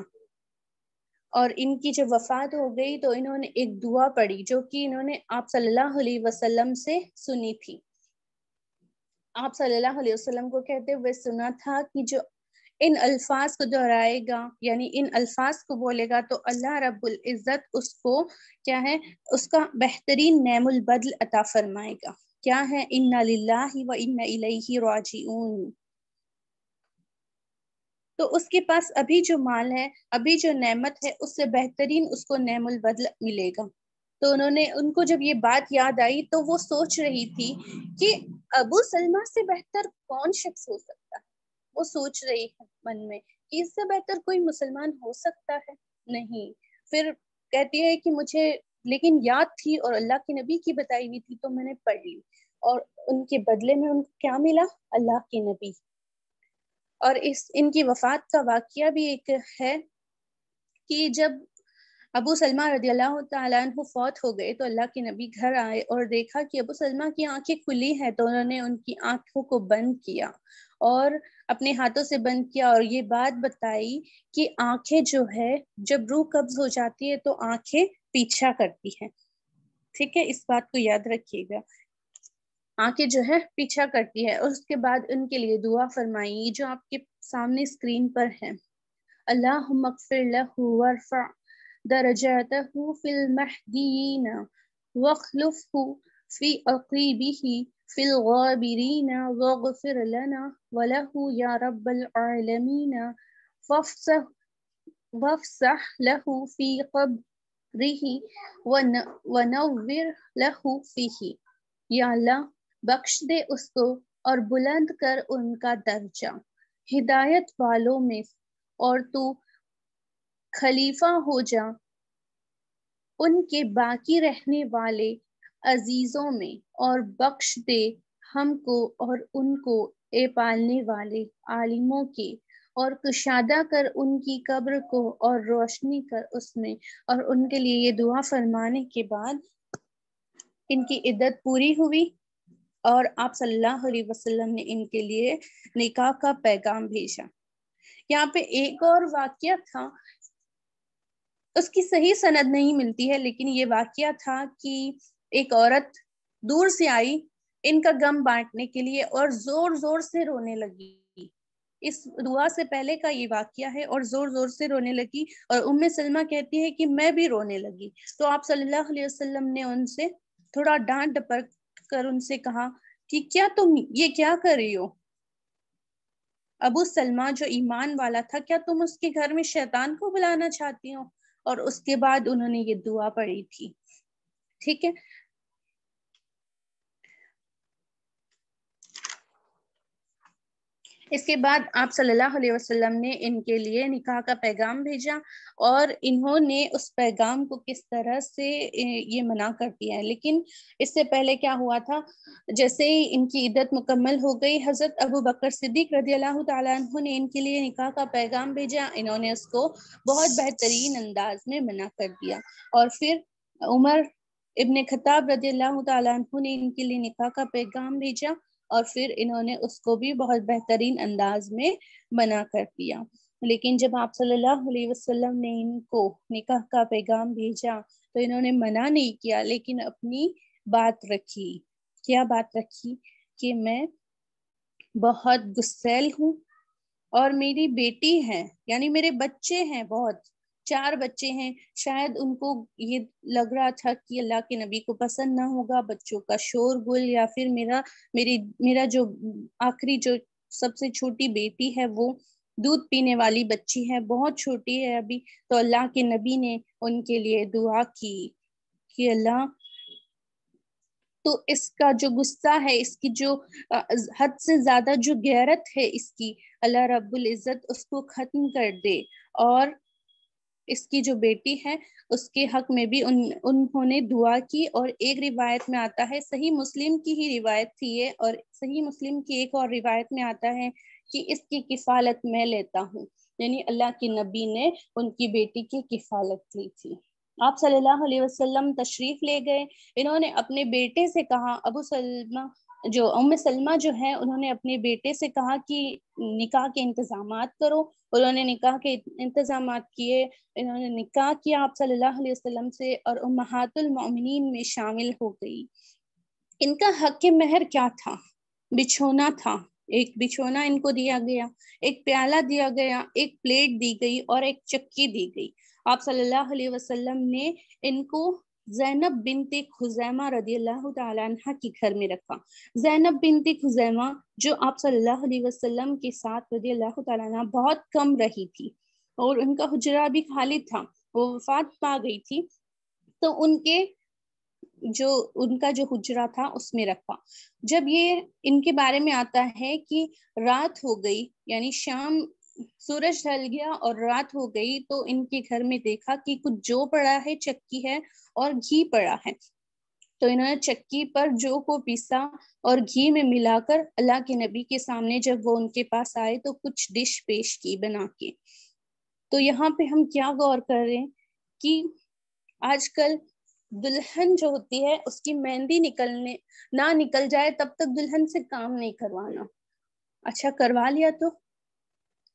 اور ان کی جب وفات ہو گئی تو انہوں نے ایک دعا پڑھی جو کہ انہوں نے آپ صلی اللہ علیہ وسلم سے سنی تھی. آپ صلی اللہ علیہ وسلم کو کہتے ہوئے سنا تھا کہ جو ان الفاظ کو دہرائے گا, یعنی ان الفاظ کو بولے گا, تو اللہ رب العزت اس کو کیا ہے, اس کا بہترین نعم البدل عطا فرمائے گا. کیا ہے؟ انا للہ و انا الیہ راجعون. تو اس کے پاس ابھی جو مال ہے, ابھی جو نعمت ہے, اس سے بہترین اس کو نعم البدل ملے گا. تو انہوں نے, ان کو جب یہ بات یاد آئی تو وہ سوچ رہی تھی کہ ابو سلمہ سے بہتر کون شخص ہو سکتا ہے. وہ سوچ رہی ہے من میں کہ اس سے بہتر کوئی مسلمان ہو سکتا ہے نہیں. پھر کہتی ہے کہ مجھے لیکن یاد تھی اور اللہ کے نبی کی بتائی ہوئی تھی تو میں نے پڑھ لی, اور ان کے بدلے میں ان کو کیا ملا؟ اللہ کے نبی. اور ان کی وفات کا واقعہ بھی ایک ہے کہ جب ابو سلمہ رضی اللہ تعالیٰ عنہ فوت ہو گئے تو اللہ کے نبی گھر آئے اور دیکھا کہ ابو سلمہ کی آنکھیں کھلی ہیں, تو انہوں نے ان کی آنکھوں کو بند کیا اور اپنے ہاتھوں سے بند کیا, اور یہ بات بتائی کہ آنکھیں جو ہے جب روح قبض ہو جاتی ہے تو آنکھیں پیچھا کرتی ہیں. ٹھیک ہے, اس بات کو یاد رکھیے گا, آنکھیں جو ہے پیچھا کرتی ہے. اور اس کے بعد ان کے لیے دعا فرمائی جو آپ کے سامنے اسکرین پر ہے. اللہم اغفر لہ وارفع درجاتہ فی المہدیین واخلفہ فی عقیبہ فی الغابرین واغفر لنا ولہ یا رب العالمین وافسح لہ فی قبرہ ونور لہ فیہ. یا اللہ بخش دے اس کو اور بلند کر ان کا درجہ ہدایت والوں میں, اور تو خلیفہ ہو جا ان کے باقی رہنے والے عزیزوں میں, اور بخش دے ہم کو اور ان کو اے پالنے والے عالموں کے, اور کشادہ کر ان کی قبر کو اور روشنی کر اس میں. اور ان کے لیے یہ دعا فرمانے کے بعد ان کی عدت پوری ہوئی اور آپ صلی اللہ علیہ وسلم نے ان کے لیے نکاح کا پیغام بھیجا. یہاں پہ ایک اور واقعہ تھا, اس کی صحیح سند نہیں ملتی ہے, لیکن یہ واقعہ تھا کہ ایک عورت دور سے آئی ان کا غم بانٹنے کے لیے اور زور زور سے رونے لگی. اس دعا سے پہلے کا یہ واقعہ ہے, اور زور زور سے رونے لگی, اور ام سلمہ کہتی ہے کہ میں بھی رونے لگی. تو آپ صلی اللہ علیہ وسلم نے ان سے تھوڑا ڈانٹ ڈپٹ کر ان سے کہا کہ کیا تم یہ کیا کر رہی ہو؟ ابو سلمہ جو ایمان والا تھا, کیا تم اس کے گھر میں شیطان کو بلانا چاہتی ہو؟ اور اس کے بعد انہوں نے یہ دعا پڑھی تھی. ٹھیک ہے, اس کے بعد آپ صلی اللہ علیہ وسلم نے ان کے لیے نکاح کا پیغام بھیجا, اور انہوں نے اس پیغام کو کس طرح سے یہ منع کر دیا ہے. لیکن اس سے پہلے کیا ہوا تھا, جیسے ہی ان کی عدت مکمل ہو گئی, حضرت ابو بکر صدیق رضی اللہ تعالیٰ عنہ نے ان کے لیے نکاح کا پیغام بھیجا. انہوں نے اس کو بہت بہترین انداز میں منع کر دیا, اور پھر عمر ابن خطاب رضی اللہ تعالیٰ عنہ نے ان کے لیے نکاح کا پیغام بھیجا, اور پھر انہوں نے اس کو بھی بہت بہترین انداز میں منع کر دیا. لیکن جب آپ صلی اللہ علیہ وسلم نے ان کو نکاح کا پیغام بھیجا تو انہوں نے منع نہیں کیا, لیکن اپنی بات رکھی. کیا بات رکھی؟ کہ میں بہت غسیل ہوں اور میری بیٹی ہے, یعنی میرے بچے ہیں بہت 4 بچے ہیں، شاید ان کو یہ لگ رہا تھا کہ اللہ کے نبی کو پسند نہ ہوگا بچوں کا شور گل، یا پھر میرا جو آخری جو سب سے چھوٹی بیٹی ہے وہ دودھ پینے والی بچی ہے، بہت چھوٹی ہے ابھی، تو اللہ کے نبی نے ان کے لیے دعا کی کہ اللہ تو اس کا جو غصہ ہے، اس کی جو حد سے زیادہ جو غیرت ہے اس کی، اللہ رب العزت اس کو ختم کر دے، اور اس کی جو بیٹی ہے اس کے حق میں بھی انہوں نے دعا کی۔ اور ایک روایت میں آتا ہے، صحیح مسلم کی ہی روایت تھی یہ، اور صحیح مسلم کی ایک اور روایت میں آتا ہے کہ اس کی کفالت میں لیتا ہوں، یعنی اللہ کے نبی نے ان کی بیٹی کی کفالت لی تھی۔ آپ صلی اللہ علیہ وسلم تشریف لے گئے، انہوں نے اپنے بیٹے سے کہا، ابو سلمہ جو ام سلمہ جو ہے انہوں نے اپنے بیٹے سے کہا کہ نکاح کے انتظامات کرو، انہوں نے نکاح کے انتظامات کیے، انہوں نے نکاح کیا آپ صلی اللہ علیہ وسلم سے، اور امہات المؤمنین میں شامل ہو گئی۔ ان کا حق مہر کیا تھا؟ بچھونا تھا، ایک بچھونا ان کو دیا گیا، ایک پیالہ دیا گیا، ایک پلیٹ دی گئی اور ایک چکی دی گئی۔ آپ صلی اللہ علیہ وسلم نے ان کو زینب بنت خزیمہ رضی اللہ تعالیٰ عنہ کے گھر میں رکھا۔ زینب بنت خزیمہ جو آپ صلی اللہ علیہ وسلم کے ساتھ رضی اللہ تعالیٰ عنہ بہت کم رہی تھی، اور ان کا حجرہ بھی خالی تھا، وہ وفات پا گئی تھی، تو ان کا جو حجرہ تھا اس میں رکھا۔ جب یہ ان کے بارے میں آتا ہے کہ رات ہو گئی، یعنی شام سورج ڈھل گیا اور رات ہو گئی، تو ان کے گھر میں دیکھا کہ کچھ جو پڑا ہے، چکی ہے اور گھی پڑا ہے، تو انہوں نے چکی پر جو کو پیسا اور گھی میں ملا کر اللہ کے نبی کے سامنے جب وہ ان کے پاس آئے تو کچھ ڈش پیش کی بنا کے۔ تو یہاں پہ ہم کیا غور کر رہے ہیں کہ آج کل دلہن جو ہوتی ہے اس کی مہندی نہ نکل جائے تب تک دلہن سے کام نہیں کروانا۔ اچھا کروا لیا تو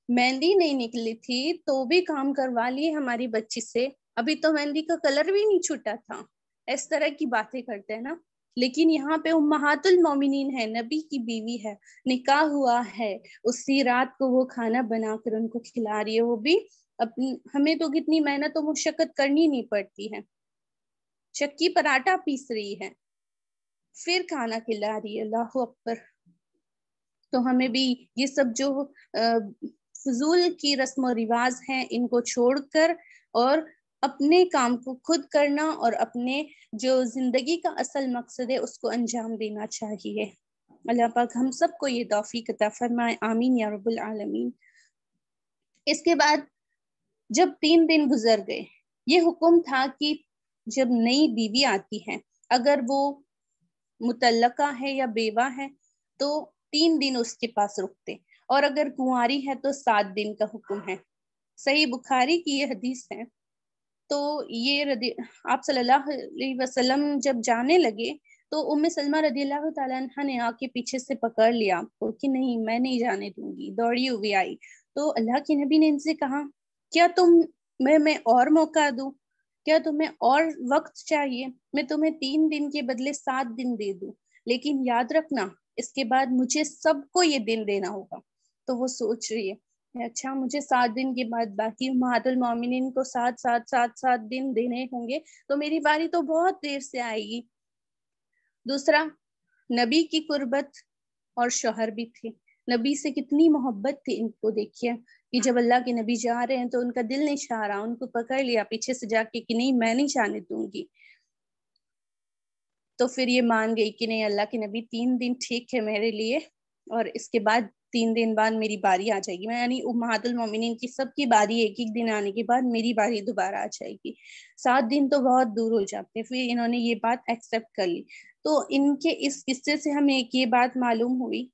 مہندی نہیں نکلی تھی تو بھی کام کروا لیے ہماری بچی سے، ابھی تو مہندی کا کلر بھی نہیں چھوٹا تھا، اس طرح کی باتیں کرتے ہیں نا۔ لیکن یہاں پہ امہات المومنین ہے، نبی کی بیوی ہے، نکاح ہوا ہے، اسی رات کو وہ کھانا بنا کر ان کو کھلا رہی ہے، وہ بھی ہمیں تو کتنی محنت و مشقت کرنی نہیں پڑتی ہے، چکی پر آٹا پیس رہی ہے پھر کھانا کھلا رہی ہے، اللہ اکبر۔ تو ہمیں بھی یہ سب جو فضول کی رسم و رواج ہیں ان کو چھوڑ کر اور اپنے کام کو خود کرنا اور اپنے جو زندگی کا اصل مقصد ہے اس کو انجام دینا چاہیے۔ اللہ پاک ہم سب کو یہ توفیق عطا فرمائے، آمین یا رب العالمین۔ اس کے بعد جب 3 دن گزر گئے، یہ حکم تھا کہ جب نئی بیوی آتی ہے اگر وہ مطلقہ ہے یا بیوہ ہے تو 3 دن اس کے پاس رکتے، اور اگر کنواری ہے تو 7 دن کا حکم ہے۔ صحیح بخاری کی یہ حدیث ہے۔ تو یہ آپ صلی اللہ علیہ وسلم جب جانے لگے تو ام سلمہ رضی اللہ تعالیٰ عنہ نے آ کے پیچھے سے پکڑ لیا آپ کو کہ نہیں میں نہیں جانے دوں گی، دوڑی ہوئی آئی۔ تو اللہ کے نبی نے ان سے کہا کیا میں اور موقع دوں، کیا تمہیں اور وقت چاہیے؟ میں تمہیں 3 دن کے بدلے 7 دن دے دوں، لیکن یاد رکھنا اس کے بعد مجھے سب کو یہ دن دینا ہوگا۔ تو وہ سوچ رہی ہے اچھا مجھے 7 دن کے بعد باقی امہات المومنین کو 7 دن دینے ہوں گے، تو میری باری تو بہت دیر سے آئے گی۔ دوسرا، نبی کی قربت اور شوہر بھی تھے، نبی سے کتنی محبت تھی ان کو دیکھیے کہ جب اللہ کے نبی جا رہے ہیں تو ان کا دل نہیں چاہ رہا، ان کو پکڑ لیا پیچھے سے جا کے کہ نہیں میں نہیں جانے دوں گی۔ تو پھر یہ مان گئی کہ نہیں اللہ کے نبی 3 دن ٹھیک ہے میرے لیے، اور اس کے بعد 3 دن بعد میری باری آ جائے گی، میں یعنی امہات المومنین کی سب کی باری ایک دن آنے کے بعد میری باری دوبارہ آ جائے گی۔ 7 دن تو بہت دور ہو جاتے، پھر انہوں نے یہ بات ایکسپٹ کر لی۔ تو ان کے اس قصے سے ہمیں ایک یہ بات معلوم ہوئی،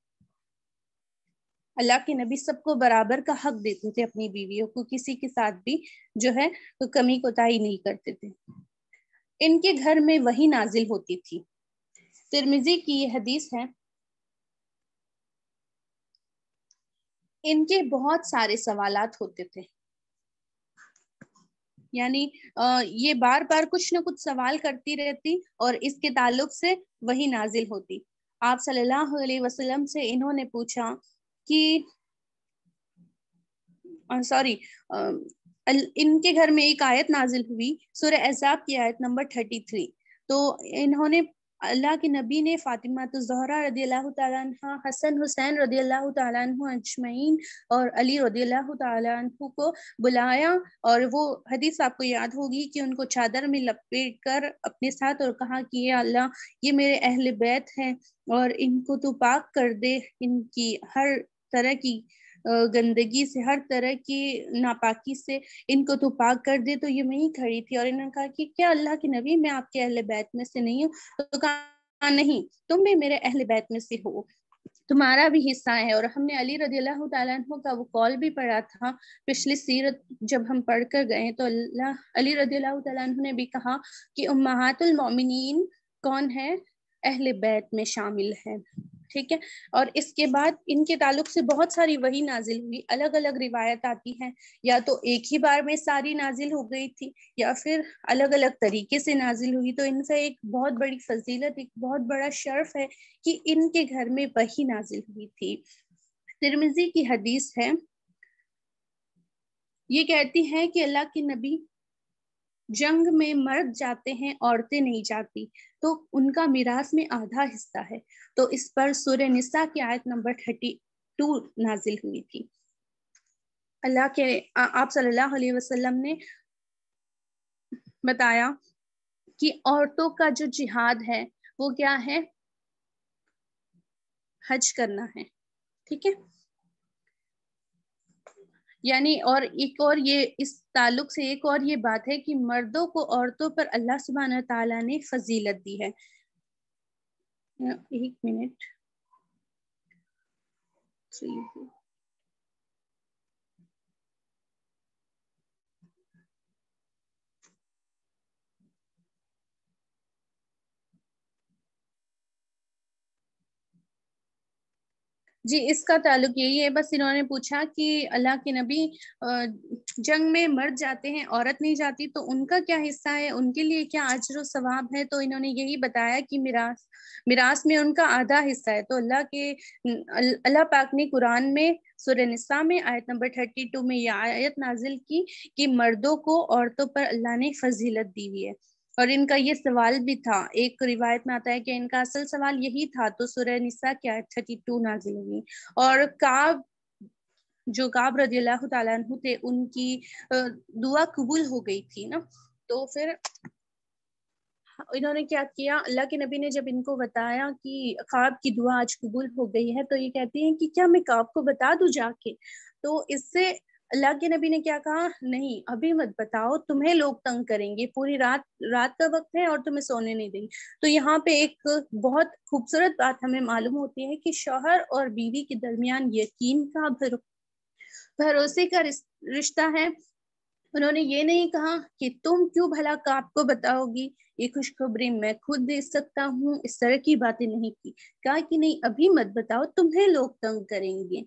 اللہ کے نبی سب کو برابر کا حق دیتے تھے، اپنی بیویوں کو کسی کے ساتھ بھی جو ہے کمی کوتاہی نہیں کرتے تھے۔ ان کے گھر میں وحی نازل ہوتی تھی۔ ترمذی کی یہ حدیث ہے، ان کے بہت سارے سوالات ہوتے تھے، یعنی یہ بار بار کچھ نہ کچھ سوال کرتی رہتی اور اس کے تعلق سے وحی نازل ہوتی۔ آپ صلی اللہ علیہ وسلم سے انہوں نے پوچھا کہ ان کے گھر میں ایک آیت نازل ہوئی سورہ احزاب کی آیت نمبر 33. تو انہوں نے اللہ کے نبی نے فاطمہ الزہرا رضی اللہ تعالیٰ عنہ، حسن حسین رضی اللہ تعالیٰ عنہ اجمعین اور علی رضی اللہ تعالیٰ عنہ کو بلایا، اور وہ حدیث آپ کو یاد ہوگی کہ ان کو چادر میں لپیٹ کر اپنے ساتھ اور کہا کہ یا اللہ یہ میرے اہل بیت ہیں اور ان کو تو پاک کر دے، ان کی ہر طرح کی گندگی سے، ہر طرح کی ناپاکی سے ان کو تو پاک کر دے. تو یہ وہیں کھڑی تھی اور انہوں نے کہا کہ کیا اللہ کے نبی میں آپ کے اہل بیت میں سے نہیں ہوں؟ تو کہا نہیں، تم بھی میرے اہل بیت میں سے ہو، تمہارا بھی حصہ ہے. اور ہم نے علی رضی اللہ تعالیٰ عنہ کا وہ قول بھی پڑھا تھا پچھلی سیرت جب ہم پڑھ کر گئے، تو علی رضی اللہ تعالیٰ عنہ نے بھی کہا کہ امہات المومنین کون ہے؟ اہل بیت میں شامل ہے. ٹھیک ہے. اور اس کے بعد ان کے تعلق سے بہت ساری وحی نازل ہوئی، الگ الگ روایت آتی ہیں، یا تو ایک ہی بار میں ساری نازل ہو گئی تھی یا پھر الگ الگ طریقے سے نازل ہوئی. تو ان سے ایک بہت بڑی فضیلت، ایک بہت بڑا شرف ہے کہ ان کے گھر میں وحی نازل ہوئی تھی. ترمذی کی حدیث ہے، یہ کہتی ہے کہ اللہ کے نبی جنگ میں مرد جاتے ہیں، عورتیں نہیں جاتی، تو ان کا میراث میں آدھا حصہ ہے. تو اس پر سورہ نساء کی آیت نمبر 32 نازل ہوئی تھی. اللہ کے آپ صلی اللہ علیہ وسلم نے بتایا کہ عورتوں کا جو جہاد ہے وہ کیا ہے؟ حج کرنا ہے. ٹھیک ہے. یعنی اور ایک اور یہ اس تعلق سے ایک اور یہ بات ہے کہ مردوں کو عورتوں پر اللہ سبحانہ تعالیٰ نے فضیلت دی ہے. ایک منٹ. جی اس کا تعلق یہی ہے، بس انہوں نے پوچھا کہ اللہ کے نبی جنگ میں مرد جاتے ہیں، عورت نہیں جاتی، تو ان کا کیا حصہ ہے، ان کے لیے کیا اجر و ثواب ہے؟ تو انہوں نے یہی بتایا کہ میراث میں ان کا آدھا حصہ ہے. تو اللہ پاک نے قرآن میں سورہ نساء میں آیت نمبر 32 میں یہ آیت نازل کی کہ مردوں کو عورتوں پر اللہ نے فضیلت دی ہوئی ہے. اور ان کا یہ سوال بھی تھا، ایک روایت میں آتا ہے کہ ان کا اصل سوال یہی تھا، تو سورہ نساء کی آیت 32 نازل ہوئی. اور کعب رضی اللہ تعالیٰ عنہ تھے، ان کی دعا قبول ہو گئی تھی نا. تو پھر انہوں نے کیا کیا، اللہ کے نبی نے جب ان کو بتایا کہ کعب کی دعا آج قبول ہو گئی ہے، تو یہ کہتی ہیں کہ کیا میں کعب کو بتا دوں جا کے؟ تو اس سے اللہ کے نبی نے کیا کہا، نہیں ابھی مت بتاؤ، تمہیں لوگ تنگ کریں گے، پوری رات کا وقت ہے اور تمہیں سونے نہیں دیں گے. تو یہاں پہ ایک بہت خوبصورت بات ہمیں معلوم ہوتی ہے کہ شوہر اور بیوی کے درمیان یقین کا، بھروسے کا رشتہ ہے. انہوں نے یہ نہیں کہا کہ تم کیوں بھلا کعب کو بتاؤ گی، یہ خوشخبری میں خود دے سکتا ہوں، اس طرح کی باتیں نہیں کی. کہا کہ نہیں ابھی مت بتاؤ، تمہیں لوگ تنگ کریں گے.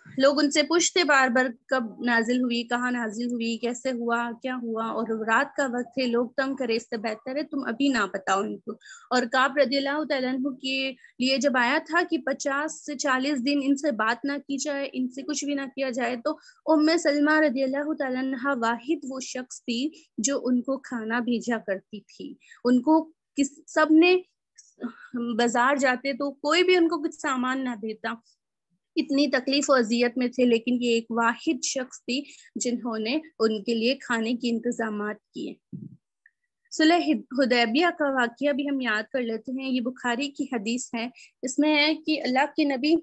لوگ ان سے پوچھتے بار بار کب نازل ہوئی، کہاں نازل ہوئی، کیسے ہوا، کیا ہوا، اور رات کا وقت ہے، لوگ تنگ کرے، اس سے بہتر ہے تم ابھی نہ بتاؤ ان کو. اور کعب رضی اللہ تعالیٰ عنہ کے لیے جب آیا تھا کہ 50 سے 40 دن ان سے بات نہ کی جائے، ان سے کچھ بھی نہ کیا جائے، تو ام سلمہ رضی اللہ تعالیٰ عنہ واحد وہ شخص تھی جو ان کو کھانا بھیجا کرتی تھی. ان کو سب نے بازار جاتے تو کوئی بھی ان کو کچھ سامان نہ دیتا، اتنی تکلیف و اذیت میں تھے، لیکن یہ ایک واحد شخص تھی جنہوں نے ان کے لیے کھانے کے انتظامات کیے. صلح حدیبیہ کا واقعہ بھی ہم یاد کر لیتے ہیں. یہ بخاری کی حدیث ہے. اس میں ہے کہ اللہ کے نبی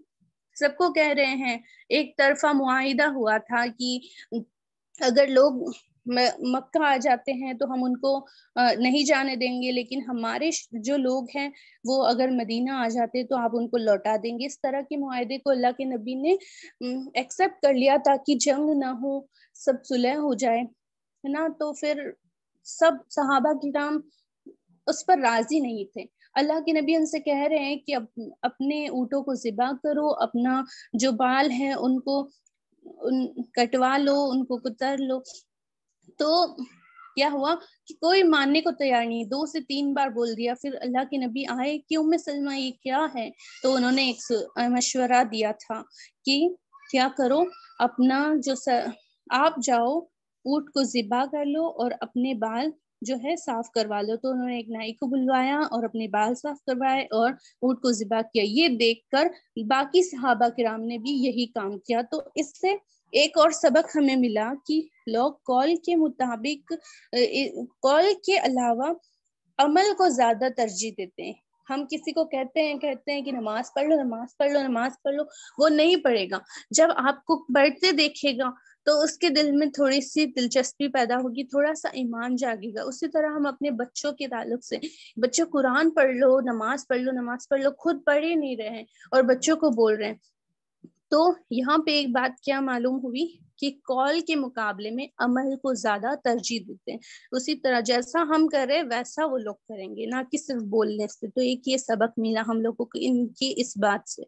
سب کو کہہ رہے ہیں، ایک طرفہ معاہدہ ہوا تھا کہ اگر لوگ مکہ آ جاتے ہیں تو ہم ان کو نہیں جانے دیں گے، لیکن ہمارے جو لوگ ہیں وہ اگر مدینہ آ جاتے تو آپ ان کو لوٹا دیں گے. اس طرح کے معاہدے کو اللہ کے نبی نے ایکسپٹ کر لیا تاکہ جنگ نہ ہو، سب صلح ہو جائے نا. تو پھر سب صحابہ کرام اس پر راضی نہیں تھے. اللہ کے نبی ان سے کہہ رہے ہیں کہ اپنے اونٹوں کو ذبح کرو، اپنا جو بال ہے ان کو کٹوا لو، ان کو کتر لو. تو کیا ہوا کہ کوئی ماننے کو تیار نہیں، 2 سے 3 بار بول دیا. پھر اللہ کے نبی آئے کہ ام سلمہ یہ کیا ہے؟ تو انہوں نے ایک مشورہ دیا تھا کہ کیا کرو، اپنا جو آپ جاؤ اونٹ کو ذبح کر لو اور اپنے بال جو ہے صاف کروا لو. تو انہوں نے ایک نائی کو بلوایا اور اپنے بال صاف کروائے اور اونٹ کو ذبح کیا. یہ دیکھ کر باقی صحابہ کرام نے بھی یہی کام کیا. تو اس سے ایک اور سبق ہمیں ملا کہ لوگ قول کے مطابق قول کے علاوہ عمل کو زیادہ ترجیح دیتے ہیں. ہم کسی کو کہتے ہیں کہ نماز پڑھ لو نماز پڑھ لو نماز پڑھ لو، وہ نہیں پڑھے گا. جب آپ کو پڑھتے دیکھے گا تو اس کے دل میں تھوڑی سی دلچسپی پیدا ہوگی، تھوڑا سا ایمان جاگے گا. اسی طرح ہم اپنے بچوں کے تعلق سے، بچوں قرآن پڑھ لو نماز پڑھ لو نماز پڑھ لو، خود پڑھ ہی نہیں رہے ہیں اور بچوں کو بول رہے ہیں. تو یہاں پہ ایک بات کیا معلوم ہوئی کہ قول کے مقابلے میں عمل کو زیادہ ترجیح دیتے ہیں. اسی طرح جیسا ہم کریں ویسا وہ لوگ کریں گے، نہ کہ صرف بولنے سے. تو ایک یہ سبق ملا ہم لوگوں کو ان کی اس بات سے.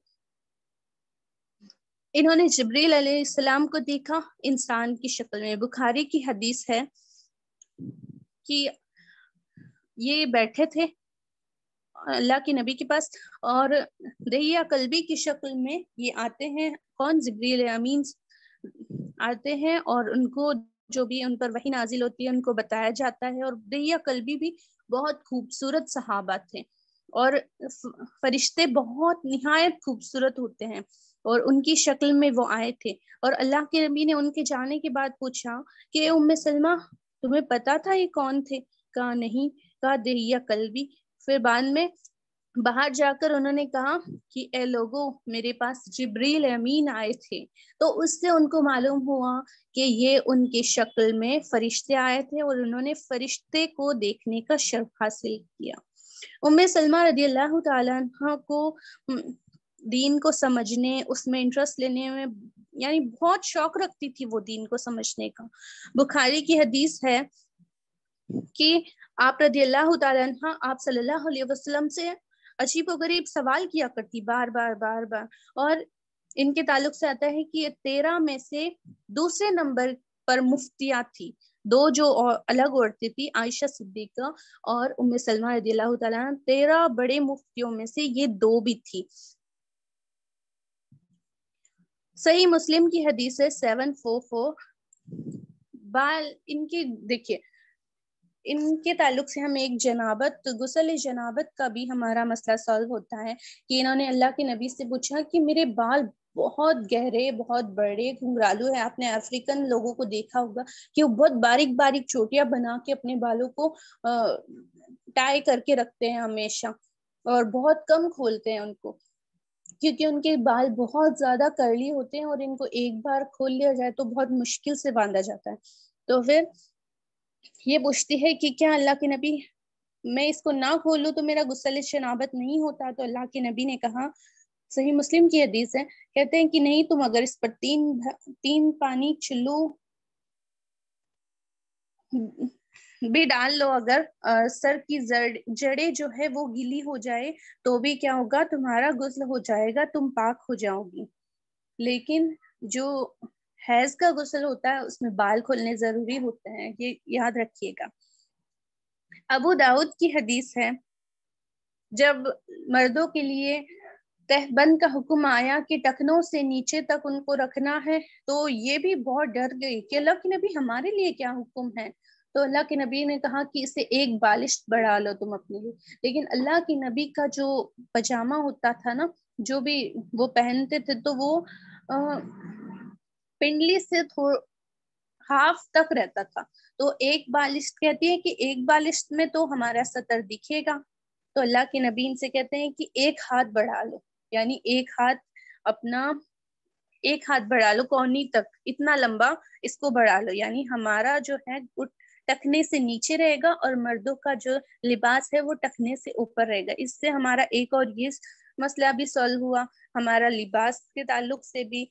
انہوں نے جبریل علیہ السلام کو دیکھا انسان کی شکل میں. بخاری کی حدیث ہے کہ یہ بیٹھے تھے اللہ کے نبی کے پاس اور دہیہ قلبی کی شکل میں یہ آتے ہیں. کون؟ جبریل امین آتے ہیں اور ان کو جو بھی ان پر وحی نازل ہوتی ہے ان کو بتایا جاتا ہے. اور دہیہ قلبی بھی بہت خوبصورت صحابہ تھے اور فرشتے بہت نہایت خوبصورت ہوتے ہیں اور ان کی شکل میں وہ آئے تھے. اور اللہ کے نبی نے ان کے جانے کے بعد پوچھا کہ ام سلمہ تمہیں پتا تھا یہ کون تھے؟ کہا نہیں. کہا دہیہ قلبی. پھر بعد میں باہر جا کر انہوں نے کہا کہ اے لوگوں میرے پاس جبریل امین آئے تھے. تو اس سے ان کو معلوم ہوا کہ یہ ان کی شکل میں فرشتے آئے تھے اور انہوں نے فرشتے کو دیکھنے کا شرف حاصل کیا. ام سلمہ رضی اللہ تعالیٰ عنہ کو دین کو سمجھنے، اس میں انٹرسٹ لینے میں یعنی بہت شوق رکھتی تھی وہ دین کو سمجھنے کا. بخاری کی حدیث ہے کہ آپ رضی اللہ تعالیٰ عنہ آپ صلی اللہ علیہ وسلم سے عجیب و غریب سوال کیا کرتی بار بار. اور ان کے تعلق سے آتا ہے کہ 13 میں سے دوسرے نمبر پر مفتیات تھی. 2 جو الگ عورتیں تھی، عائشہ صدیقہ اور ام سلمہ رضی اللہ تعالیٰ عنہ. 13 بڑے مفتیوں میں سے یہ 2 بھی تھی. صحیح مسلم کی حدیث ہے 744. بال ان کی دیکھیے ان کے تعلق سے ہم ایک جنابت، غسل جنابت کا بھی ہمارا مسئلہ سالو ہوتا ہے کہ انہوں نے اللہ کے نبی سے پوچھا کہ میرے بال بہت گہرے بہت بڑے گھنگرالو ہے. آپ نے افریقن لوگوں کو دیکھا ہوگا کہ وہ بہت باریک باریک چوٹیاں بنا کے اپنے بالوں کو ٹائی کر کے رکھتے ہیں ہمیشہ اور بہت کم کھولتے ہیں ان کو، کیونکہ ان کے بال بہت زیادہ کرلی ہوتے ہیں اور ان کو ایک بار کھول لیا جائے تو بہت مشکل سے باندھا جاتا ہے. تو پھر یہ پوچھتی ہے کہ کیا اللہ کے نبی میں اس کو نہ کھولوں تو میرا غسل جنابت نہیں ہوتا؟ تو اللہ کے نبی نے کہا، صحیح مسلم کی حدیث ہے، کہتے ہیں کہ نہیں، تم اگر اس پر 3 پانی چلو بھی ڈال لو، اگر سر کی جڑیں جو ہے وہ گیلی ہو جائے تو بھی کیا ہوگا، تمہارا غسل ہو جائے گا، تم پاک ہو جاؤ گی. لیکن جو حیض کا غسل ہوتا ہے اس میں بال کھولنے ضروری ہوتے ہیں، یہ یاد رکھیے گا. ابو داؤد کی حدیث ہے جب مردوں کے لیے تہبند کا حکم آیا کہ ٹکنوں سے نیچے تک ان کو رکھنا ہے تو یہ بھی بہت ڈر گئی کہ اللہ کے نبی ہمارے لیے کیا حکم ہے. تو اللہ کے نبی نے کہا کہ اسے 1 بالش بڑھا لو تم اپنے لیے. لیکن اللہ کے نبی کا جو پاجامہ ہوتا تھا نا، جو بھی وہ پہنتے تھے، تو وہ پنڈلی سے ہاف تک رہتا تھا. تو 1 بالش کہتی ہے کہ 1 بالش میں تو ہمارا سطر دکھے گا. تو اللہ کے نبی ان سے کہتے ہیں کہ 1 ہاتھ بڑھا لو، یعنی 1 ہاتھ بڑھا لو کونی تک، اتنا لمبا اس کو بڑھا لو، یعنی ہمارا جو ہے ٹکنے سے نیچے رہے گا اور مردوں کا جو لباس ہے وہ ٹکنے سے اوپر رہے گا. اس سے ہمارا ایک اور یہ مسئلہ بھی سالو ہوا، ہمارا لباس کے تعلق سے بھی.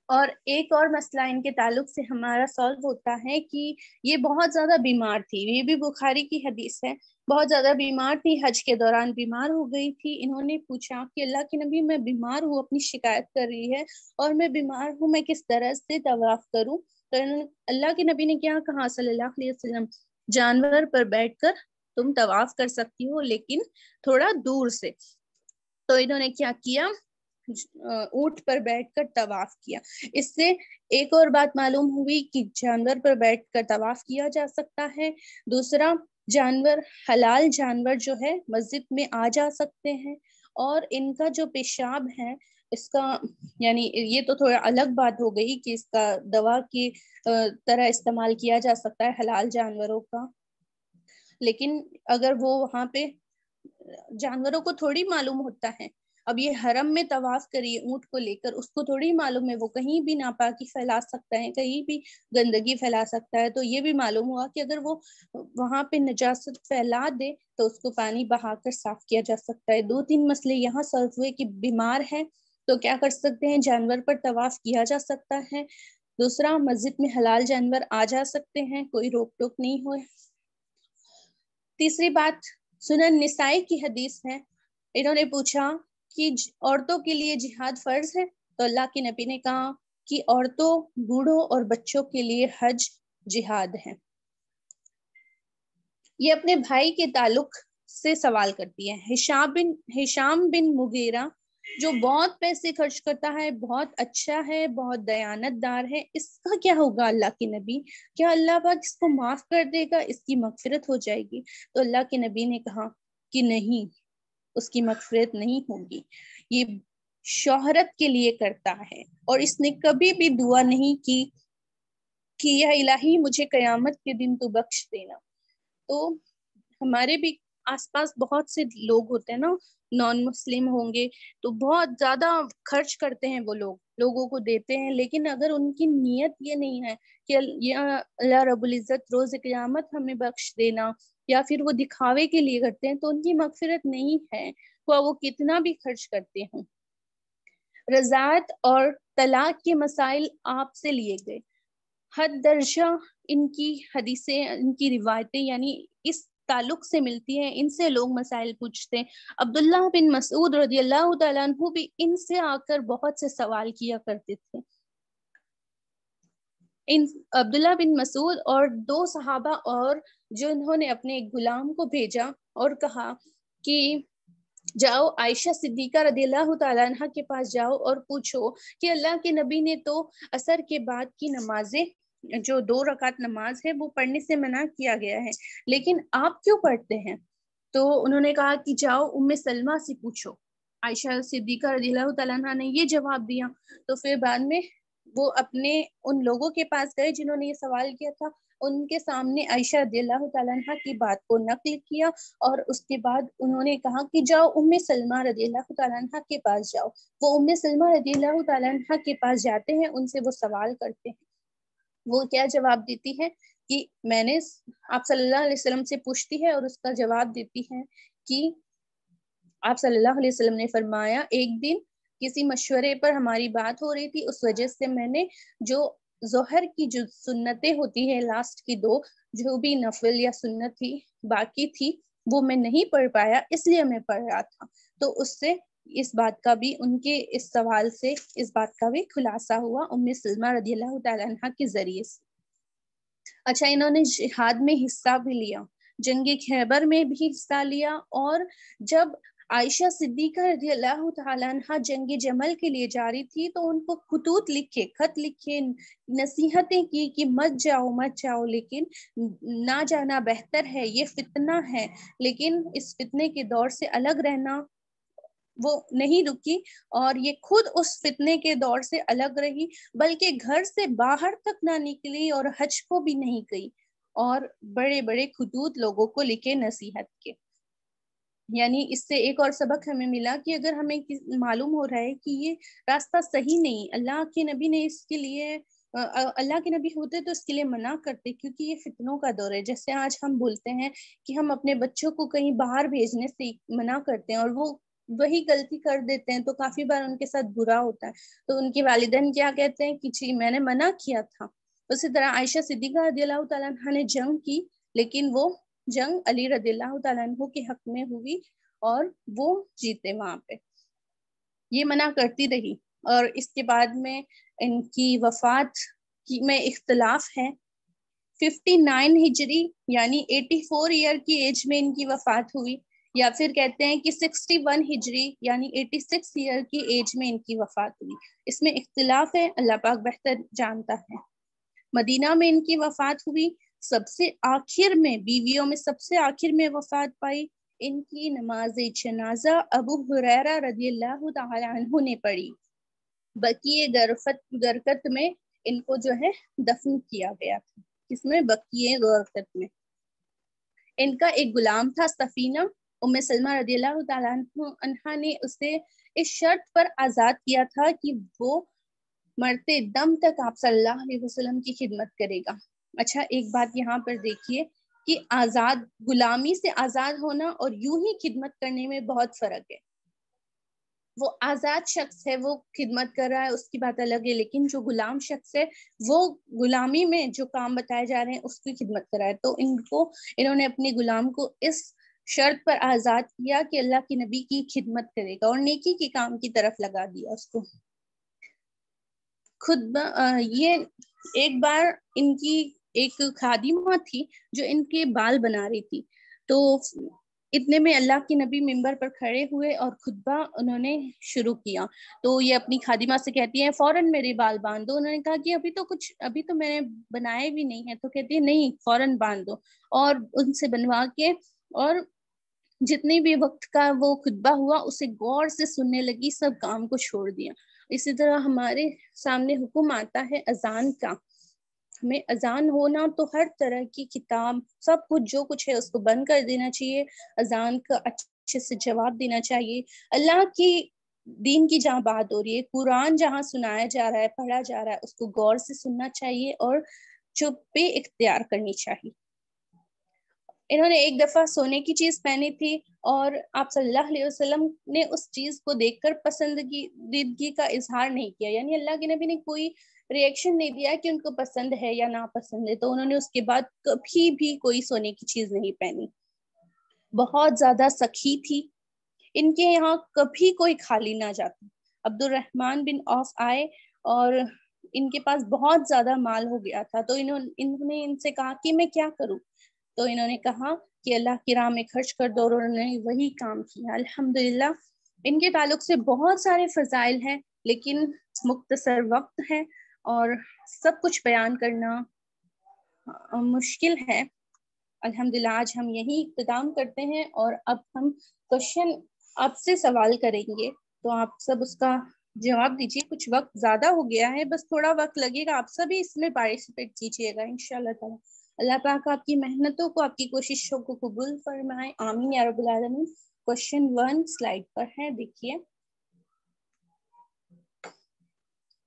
اور ایک اور مسئلہ ان کے تعلق سے ہمارا سالو ہوتا ہے کہ یہ بہت زیادہ بیمار تھی. یہ بھی بخاری کی حدیث ہے، بہت زیادہ بیمار تھی، حج کے دوران بیمار ہو گئی تھی. انہوں نے پوچھا کہ اللہ کے نبی میں بیمار ہوں، اپنی شکایت کر رہی ہے اور میں بیمار ہوں، میں کس طرح سے طواف کروں؟ تو اللہ کے نبی نے کیا کہا صلی اللہ علیہ وسلم، جانور پر بیٹھ کر تم طواف کر سکتی ہو لیکن تھوڑا دور سے. تو انہوں نے کیا کیا، اونٹ پر بیٹھ کر طواف کیا. اس سے ایک اور بات معلوم ہوئی کہ جانور پر بیٹھ کر طواف کیا جا سکتا ہے. دوسرا، جانور حلال جانور جو ہے مسجد میں آ جا سکتے ہیں، اور ان کا جو پیشاب ہے اس کا یعنی یہ تو تھوڑا الگ بات ہو گئی کہ اس کا دوا کی طرح استعمال کیا جا سکتا ہے حلال جانوروں کا، لیکن اگر وہ وہاں پہ جانوروں کو تھوڑی معلوم ہوتا ہے، اب یہ حرم میں طواف کریے اونٹ کو لے کر، اس کو تھوڑی معلوم ہے وہ کہیں بھی ناپاکی پھیلا سکتا ہے، کہیں بھی گندگی پھیلا سکتا ہے. تو یہ بھی معلوم ہوا کہ اگر وہ وہاں پہ نجاست پھیلا دے تو اس کو پانی بہا کر صاف کیا جا سکتا ہے. 2-3 مسئلے یہاں سالو ہوئے کہ بیمار ہے تو کیا کر سکتے ہیں، جانور پر طواف کیا جا سکتا ہے. دوسرا، مسجد میں حلال جانور آ جا سکتے ہیں، کوئی روک ٹوک نہیں ہوئے. تیسری بات سنن نسائی کی حدیث ہے. انہوں نے پوچھا کہ عورتوں کے لیے جہاد فرض ہے، تو اللہ کے نبی نے کہا کہ عورتوں، بوڑھوں اور بچوں کے لیے حج جہاد ہے. یہ اپنے بھائی کے تعلق سے سوال کرتی ہے. ہشام بن مغیرہ جو بہت پیسے خرچ کرتا ہے، بہت اچھا ہے، بہت دیانت دار ہے، اس کا کیا ہوگا اللہ کے نبی؟ کیا اللہ پاک اس کو معاف کر دے گا، اس کی مغفرت ہو جائے گی؟ تو اللہ کے نبی نے کہا کہ نہیں، اس کی مغفرت نہیں ہوگی. یہ شہرت کے لیے کرتا ہے، اور اس نے کبھی بھی دعا نہیں کی کہ یا الہی مجھے قیامت کے دن تو بخش دینا. تو ہمارے بھی آس پاس بہت سے لوگ ہوتے ہیں نا، نان مسلم ہوں گے تو بہت زیادہ خرچ کرتے ہیں، وہ لوگوں کو دیتے ہیں، لیکن اگر ان کی نیت یہ نہیں ہے کہ یا اللہ رب العزت روز قیامت ہمیں بخش دینا، یا پھر وہ دکھاوے کے لیے کرتے ہیں، تو ان کی مغفرت نہیں ہے، وہ کتنا بھی خرچ کرتے ہوں. رضاعت اور طلاق کے مسائل آپ سے لیے گئے. حد درجہ ان کی حدیثیں، ان کی روایتیں یعنی اس تعلق سے ملتی ہیں، ان سے لوگ مسائل پوچھتے ہیں. عبداللہ بن مسعود رضی اللہ تعالیٰ عنہ بھی ان سے آ کر بہت سے سوال کیا کرتے تھے. عبداللہ بن مسعود اور 2 صحابہ اور جو انہوں نے اپنے ایک غلام کو بھیجا اور کہا کہ جاؤ عائشہ صدیقہ رضی اللہ تعالیٰ عنہ کے پاس جاؤ اور پوچھو کہ اللہ کے نبی نے تو عصر کے بعد کی نمازیں جو 2 رکعت نماز ہے وہ پڑھنے سے منع کیا گیا ہے، لیکن آپ کیوں پڑھتے ہیں؟ تو انہوں نے کہا کہ جاؤ ام سلمہ سے پوچھو. عائشہ صدیقہ رضی اللہ تعالیٰ عنہ نے یہ جواب دیا. تو پھر بعد میں وہ اپنے ان لوگوں کے پاس گئے جنہوں نے یہ سوال کیا تھا، ان کے سامنے عائشہ رضی اللہ تعالیٰ عنہ کی بات کو نقل کیا، اور اس کے بعد انہوں نے کہا کہ جاؤ ام سلمہ رضی اللہ تعالیٰ عنہ کے پاس جاؤ. وہ ام سلمہ رضی اللہ تعالیٰ عنہ کے پاس جاتے ہیں، ان سے وہ سوال کرتے ہیں. وہ کیا جواب دیتی ہے کہ میں نے آپ صلی اللہ علیہ وسلم سے پوچھتی ہے، اور اس کا جواب دیتی ہے کہ آپ صلی اللہ علیہ وسلم نے فرمایا ایک دن کسی مشورے پر ہماری بات ہو رہی تھی، اس وجہ سے میں نے جو ظہر کی جو سنتیں ہوتی ہیں لاسٹ کی 2 جو بھی نفل یا سنت تھی باقی تھی وہ میں نہیں پڑھ پایا، اس لیے میں پڑھ رہا تھا. تو اس سے اس بات کا بھی ان کے اس سوال سے اس بات کا بھی خلاصہ ہوا ام سلمہ رضی اللہ تعالیٰ عنہ کے ذریعے سے. اچھا، انہوں نے جہاد میں حصہ بھی لیا، جنگ خیبر میں بھی حصہ لیا، اور جب عائشہ صدیقہ رضی اللہ تعالیٰ عنہ جنگ جمل کے لیے جاری تھی تو ان کو خط لکھے، نصیحتیں کی کہ مت جاؤ، لیکن نہ جانا بہتر ہے، یہ فتنہ ہے. لیکن اس فتنے کے دور سے الگ رہنا وہ نہیں رکی، اور یہ خود اس فتنے کے دور سے الگ رہی، بلکہ گھر سے باہر تک نہ نکلی اور حج کو بھی نہیں گئی، اور بڑے بڑے خطوط لوگوں کو لکھے نصیحت کے. یعنی اس سے ایک اور سبق ہمیں ملا کہ اگر ہمیں معلوم ہو رہا ہے کہ یہ راستہ صحیح نہیں، اللہ کے نبی نے اس کے لیے اللہ کے نبی ہوتے تو اس کے لیے منع کرتے، کیونکہ یہ فتنوں کا دور ہے. جیسے آج ہم بولتے ہیں کہ ہم اپنے بچوں کو کہیں باہر بھیجنے سے منع کرتے ہیں اور وہ وہی غلطی کر دیتے ہیں تو کافی بار ان کے ساتھ برا ہوتا ہے. تو ان کے والدین کیا کہتے ہیں کہ جی میں نے منع کیا تھا. اسی طرح عائشہ صدیقہ رضی اللہ تعالیٰ عنہ نے جنگ کی، لیکن وہ جنگ علی رضی اللہ تعالیٰ عنہ کے حق میں ہوئی اور وہ جیتے وہاں پہ. یہ منع کرتی رہی، اور اس کے بعد میں ان کی وفات میں اختلاف ہے. 59 ہجری یعنی 84 ایئر کی ایج میں ان کی وفات ہوئی. یا پھر کہتے ہیں کہ 61 ہجری یعنی 86 ایئر کی ایج میں ان کی وفات ہوئی. اس میں اختلاف ہے، اللہ پاک بہتر جانتا ہے. مدینہ میں ان کی وفات ہوئی. سب سے آخر میں بیویوں میں سب سے آخر میں وفات پائی ان کی نماز جنازہ ابو ہریرہ رضی اللہ تعالی عنہ نے پڑھی. بقیع غرقت میں ان کو جو ہے دفن کیا گیا تھا. اس میں بقیع غرقت میں ان کا ایک غلام تھا سفینہ. ام سلمہ رضی اللہ تعالیٰ عنہ نے اسے اس شرط پر آزاد کیا تھا کہ وہ مرتے دم تک آپ صلی اللہ علیہ وسلم کی خدمت کرے گا. اچھا ایک بات یہاں پر دیکھیے کہ آزاد غلامی سے آزاد ہونا اور یوں ہی خدمت کرنے میں بہت فرق ہے. وہ آزاد شخص ہے، وہ خدمت کر رہا ہے، اس کی بات الگ ہے، لیکن جو غلام شخص ہے وہ غلامی میں جو کام بتائے جا رہے ہیں اس کی خدمت کر رہا ہے. تو انہوں نے اپنے غلام کو اس شرط پر آزاد کیا کہ اللہ کے نبی کی خدمت کرے گا اور نیکی کے کام کی طرف لگا دیا اس کو. خود یہ ایک بار ان کی ایک خادمہ تھی جو ان کے بال بنا رہی تھی. تو اتنے میں اللہ کے نبی ممبر پر کھڑے ہوئے اور خطبہ انہوں نے شروع کیا. تو یہ اپنی خادمہ سے کہتی ہیں فوراً میرے بال باندھ دو. انہوں نے کہا کہ ابھی تو میں نے بنائے بھی نہیں ہے. تو کہتی ہے نہیں فوراً باندھ دو. اور ان سے بنوا کے اور جتنے بھی وقت کا وہ خطبہ ہوا اسے غور سے سننے لگی، سب کام کو چھوڑ دیا. اسی طرح ہمارے سامنے حکم آتا ہے اذان کا. ہمیں اذان ہونا تو ہر طرح کی کتاب سب کچھ جو کچھ ہے اس کو بند کر دینا چاہیے. اذان کا اچھے سے جواب دینا چاہیے. اللہ کی دین کی جہاں بات ہو رہی ہے، قرآن جہاں سنایا جا رہا ہے، پڑھا جا رہا ہے، اس کو غور سے سننا چاہیے اور چپے اختیار کرنی چاہیے. انہوں نے ایک دفعہ سونے کی چیز پہنی تھی اور آپ صلی اللہ علیہ وسلم نے اس چیز کو دیکھ کر پسندیدگی کا اظہار نہیں کیا. یعنی اللہ کے نبی نے کوئی ریئیکشن نہیں دیا کہ ان کو پسند ہے یا ناپسند ہے. تو انہوں نے اس کے بعد کبھی بھی کوئی سونے کی چیز نہیں پہنی. بہت زیادہ سخی تھی. ان کے یہاں کبھی کوئی خالی نہ جاتا. عبد الرحمن بن عوف آئے اور ان کے پاس بہت زیادہ مال ہو گیا تھا. تو انہوں نے ان سے کہا کہ میں کیا کروں. تو انہوں نے کہا کہ اللہ کی راہ میں خرچ کر دو اور انہوں نے وہی کام کیا. الحمدللہ ان کے تعلق سے بہت سارے فضائل ہیں لیکن مختصر وقت ہے اور سب کچھ بیان کرنا مشکل ہے. الحمدللہ آج ہم یہی اختتام کرتے ہیں اور اب ہم کوشچن آپ سے سوال کریں گے تو آپ سب اس کا جواب دیجیے. کچھ وقت زیادہ ہو گیا ہے، بس تھوڑا وقت لگے گا. آپ سبھی اس میں پارٹیسپیٹ کیجیے گا انشاءاللہ تعالی. اللہ پاک آپ کی محنتوں کو آپ کی کوششوں کو قبول فرمائے. آمین یا رب العالمین. کوشچن 1 سلائیڈ پر ہے، دیکھیے.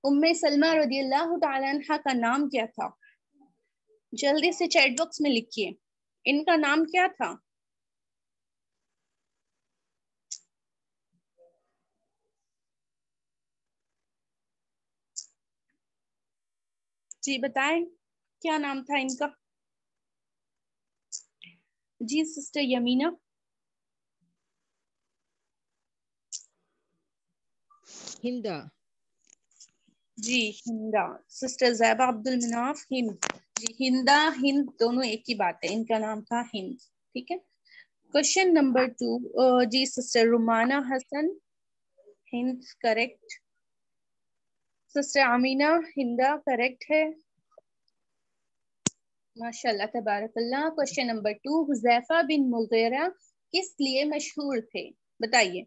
ام سلمہ رضی اللہ تعالی عنہ کا نام کیا تھا؟ جلدی سے چیٹ باکس میں لکھیے ان کا نام کیا تھا. جی بتائیں کیا نام تھا ان کا. جی سسٹر یمینہ. ہندا. جی ہندا. سسٹر زیبہ عبد المناف ہند. جی ہندا ہند دونوں ایک ہی بات ہے. ان کا نام تھا ہند. ٹھیک ہے. کوشچن نمبر 2 جی سسٹر رومانہ حسن ہند کریکٹ. سسٹر امینہ ہندا کریکٹ ہے. ماشاء اللہ تبارک اللہ. کوشچن نمبر 2 حذیفہ بن مغیرہ کس لیے مشہور تھے؟ بتائیے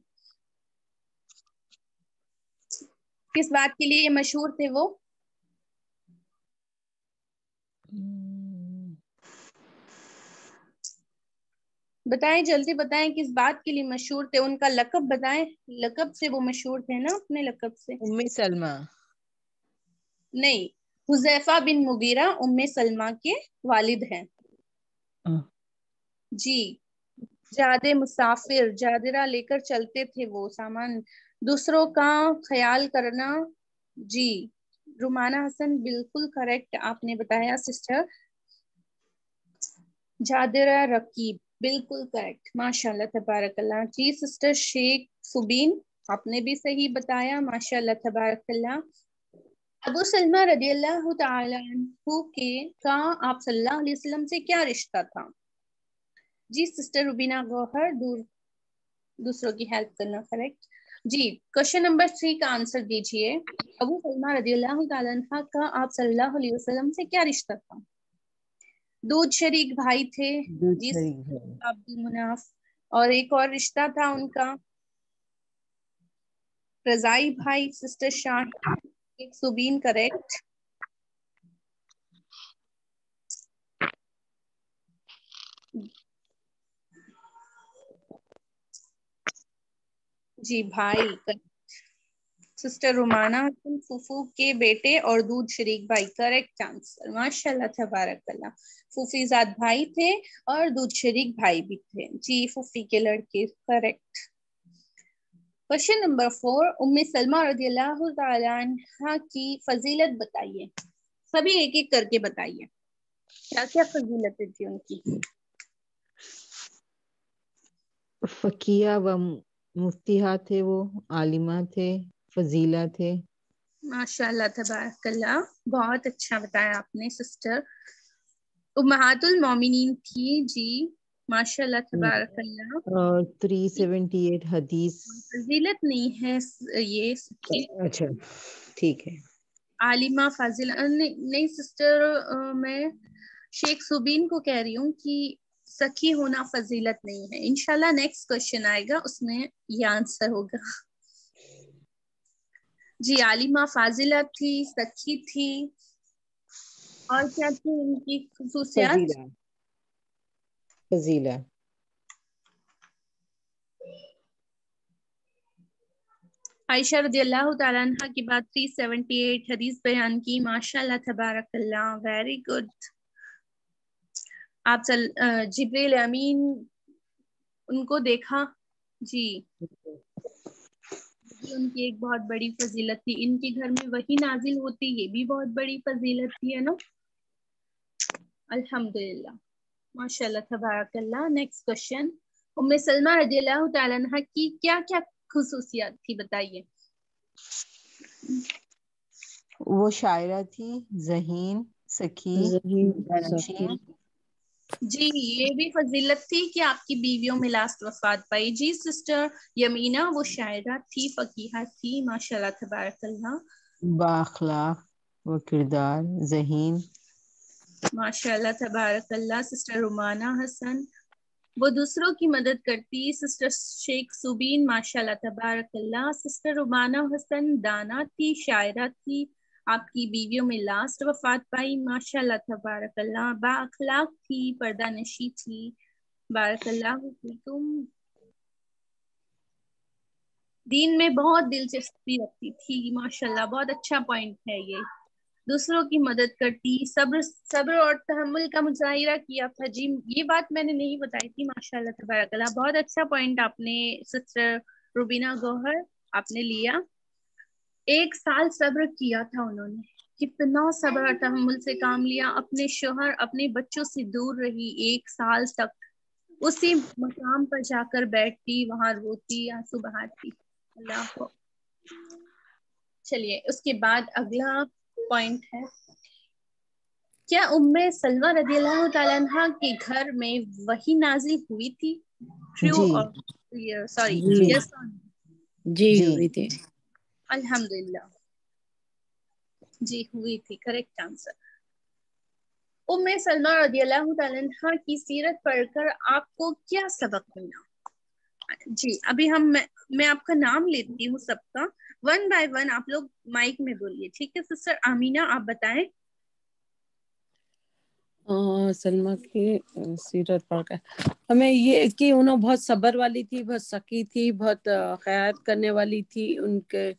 کس بات کے لیے مشہور تھے وہ؟ بتائیں جلدی بتائیں کس بات کے لیے مشہور تھے. ان کا لقب بتائیں. لقب سے وہ مشہور تھے نا، اپنے لقب سے. ام سلمہ. نہیں، حذیفہ بن مغیرہ ام سلمہ کے والد ہیں. جی جاد مسافر جادرہ لے کر چلتے تھے وہ سامان، دوسروں کا خیال کرنا. جی رومانہ حسن بالکل کریکٹ آپ نے بتایا سسٹر. جادرہ رقیب بالکل کریکٹ. ماشاء اللہ تبارک اللہ. جی سسٹر شیخ سبین آپ نے بھی صحیح بتایا. ماشاء اللہ تبارک اللہ. ابو سلمہ رضی اللہ تعالی عنہ کے کا آپ صلی اللہ علیہ وسلم سے کیا رشتہ تھا؟ جی سسٹر روبینہ گوہر دور دوسروں کی ہیلپ کرنا. کریکٹ. جی کوشچن نمبر 3 کا آنسر دیجیے. ابو سلمہ رضی اللہ تعالیٰ عنہ کا آپ صلی اللہ علیہ وسلم سے کیا رشتہ تھا؟ دودھ شریک بھائی تھے جی عبد المناف, اور ایک اور رشتہ تھا ان کا رضائی بھائی سسٹر شاہین, ایک سبین. کریکٹ. جی بھائی. سسٹر رومانہ پھوپھو کے بیٹے اور دودھ شریک بھائی. Correct answer. ماشاء اللہ تبارک اللہ. پھوپھی زاد بھائی تھے اور دودھ شریک بھائی بھی تھے جی, پھوپھی کے لڑکے. کریکٹ. کوشچن نمبر 4 ام سلمہ رضی اللہ تعالیٰ عنہ کی فضیلت بتائیے. سبھی ایک ایک کر کے بتائیے کیا کیا فضیلتیں تھی ان کی. فقیہ و مفتیہ تھے, وہ عالمہ تھے, فضیلہ تھے. ماشاء اللہ تبارک اللہ, بہت اچھا بتایا آپ نے سسٹر. امہات المومنین تھی جی, ماشاء اللہ تبارک اللہ. اور 378 حدیث. فضیلت نہیں ہے یہ, اچھا ٹھیک ہے. عالمہ فاضلہ نہیں سسٹر, میں شیخ سبین کو کہہ رہی ہوں کہ سخی ہونا فضیلت نہیں ہے. انشاءاللہ نیکسٹ کوشچن آئے گا اس میں یہ آنسر ہوگا. جی عالمہ فاضلہ تھی, سخی تھی, اور کیا تھی ان کی خصوصیات؟ فضیلہ. عائشہ رضی اللہ تعالیٰ عنہ کی بات 378 حدیث بیان کی. ماشاء اللہ تبارک اللہ, ویری گڈ. آپ جبریل امین ان کو دیکھا جی, ان کی ایک بہت بڑی فضیلت تھی. ان کے گھر میں وحی نازل ہوتی, یہ بھی بہت بڑی فضیلت تھی, ہے نا. الحمدللہ, ماشاء اللہ تبارک اللہ. نیکسٹ کوشچن ام سلمہ رضی اللہ تعالیٰ عنہ کی کیا کیا خصوصیات تھی بتائیے. وہ شاعرہ تھی, ذہین, سخی, جی یہ بھی فضیلت تھی کہ آپ کی بیویوں میں لاسٹ وفات پائی. جی سسٹر یمینہ وہ شاعرہ تھی, فقیہہ تھی, ماشاء اللہ تبارک اللہ. بااخلاق و کردار, ذہین. ماشاء اللہ تبارک اللہ. سسٹر رومانہ حسن وہ دوسروں کی مدد کرتی. سسٹر شیخ سبین ماشاء اللہ تبارک اللہ. سسٹر رومانہ حسن دانا تھی, شاعرہ تھی, آپ کی بیویوں میں لاسٹ وفات پائی. ماشاء اللہ تبارک اللہ. با اخلاق تھی, پردہ نشی تھی. بارک اللہ فیکم. دین میں بہت دلچسپی رکھتی تھی. ماشاء اللہ بہت اچھا پوائنٹ ہے یہ. دوسروں کی مدد کرتی, صبر اور تحمل کا مظاہرہ کیا تھا. جی یہ بات میں نے نہیں بتائی تھی. ماشاء اللہ تبارک اللہ, بہت اچھا پوائنٹ آپ نے سسٹر روبینہ گوہر آپ نے لیا. 1 سال صبر کیا تھا انہوں نے. کتنا صبر اور تحمل سے کام لیا. اپنے شوہر اپنے بچوں سے دور رہی 1 سال تک. اسی مقام پر جا کر بیٹھتی, وہاں روتی, آنسو بہاتی. اللہ کو. چلیے اس کے بعد اگلا پوائنٹ ہے, کیا ام سلمہ رضی اللہ تعالیٰ عنہ کے گھر میں وحی نازل ہوئی تھی؟ ٹرو اور سوری یس جی ہوئی تھی. الحمدللہ جی ہوئی تھی. Correct answer. ام سلمہ رضی اللہ تعالیٰ عنہ کی سیرت پڑھ کر آپ کو کیا سبق ملا؟ جی ابھی میں آپ کا نام لیتی ہوں سب کا, 1 by 1 آپ لوگ مائک میں بولیے, ٹھیک ہے. سسٹر آمینہ آپ بتائیں. سلمہ کی سیرت پڑھ کر ہمیں یہ کہ انہوں بہت صبر والی تھی, بہت سخی تھی, بہت خیرات کرنے والی تھی. ان کے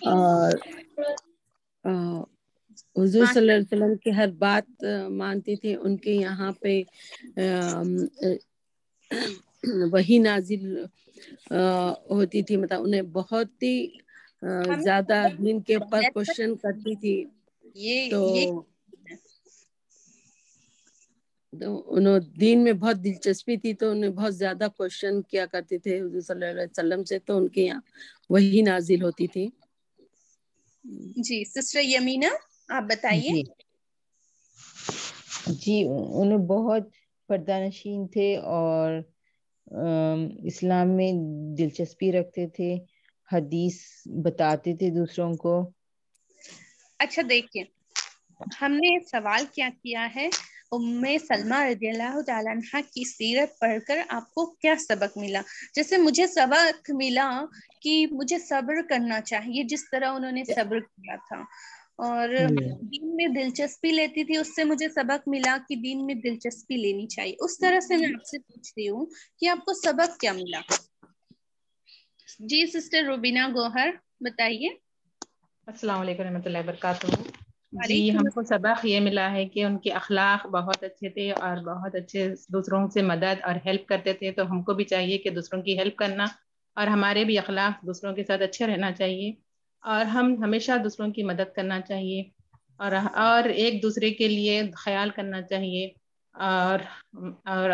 اور حضور صلی اللہ علیہ وسلم کی ہر بات مانتی تھی. ان کے یہاں پہ وحی نازل ہوتی تھی, مطلب انہیں بہت ہی زیادہ دین کے اوپر کوشچن کرتی تھی. تو انہوں دین میں بہت دلچسپی تھی, تو انہیں بہت زیادہ کوشچن کیا کرتے تھے حضور صلی اللہ علیہ وسلم سے. تو ان کے یہاں وحی نازل ہوتی تھی. جی سسٹر یمینہ آپ بتائیے. جی انہیں بہت پردہ نشین تھے, اور اسلام میں دلچسپی رکھتے تھے، حدیث بتاتے تھے دوسروں کو. اچھا دیکھیں، ہم نے سوال کیا کیا ہے، ام سلمہ رضی اللہ تعالیٰ عنہ کی سیرت پڑھ کر آپ کو کیا سبق ملا؟ جیسے مجھے سبق ملا کہ مجھے صبر کرنا چاہیے جس طرح انہوں نے صبر کیا تھا، اور دین میں دلچسپی لیتی تھی، اس سے مجھے سبق ملا کہ دین میں دلچسپی لینی چاہیے. اس طرح سے میں آپ سے پوچھ رہی ہوں کہ آپ کو سبق کیا ملا؟ جی سسٹر روبینہ گوہر بتائیے. السلام علیکم رحمۃ اللہ وبرکاتہ. جی وعلیکم ہم کو سبق یہ ملا ہے کہ ان کے اخلاق بہت اچھے تھے اور بہت اچھے دوسروں سے مدد اور ہیلپ کرتے تھے، تو ہم کو بھی چاہیے کہ دوسروں کی ہیلپ کرنا اور ہمارے بھی اخلاق دوسروں کے ساتھ اچھے رہنا چاہیے، اور ہم ہمیشہ دوسروں کی مدد کرنا چاہیے اور ایک دوسرے کے لیے خیال کرنا چاہیے، اور اور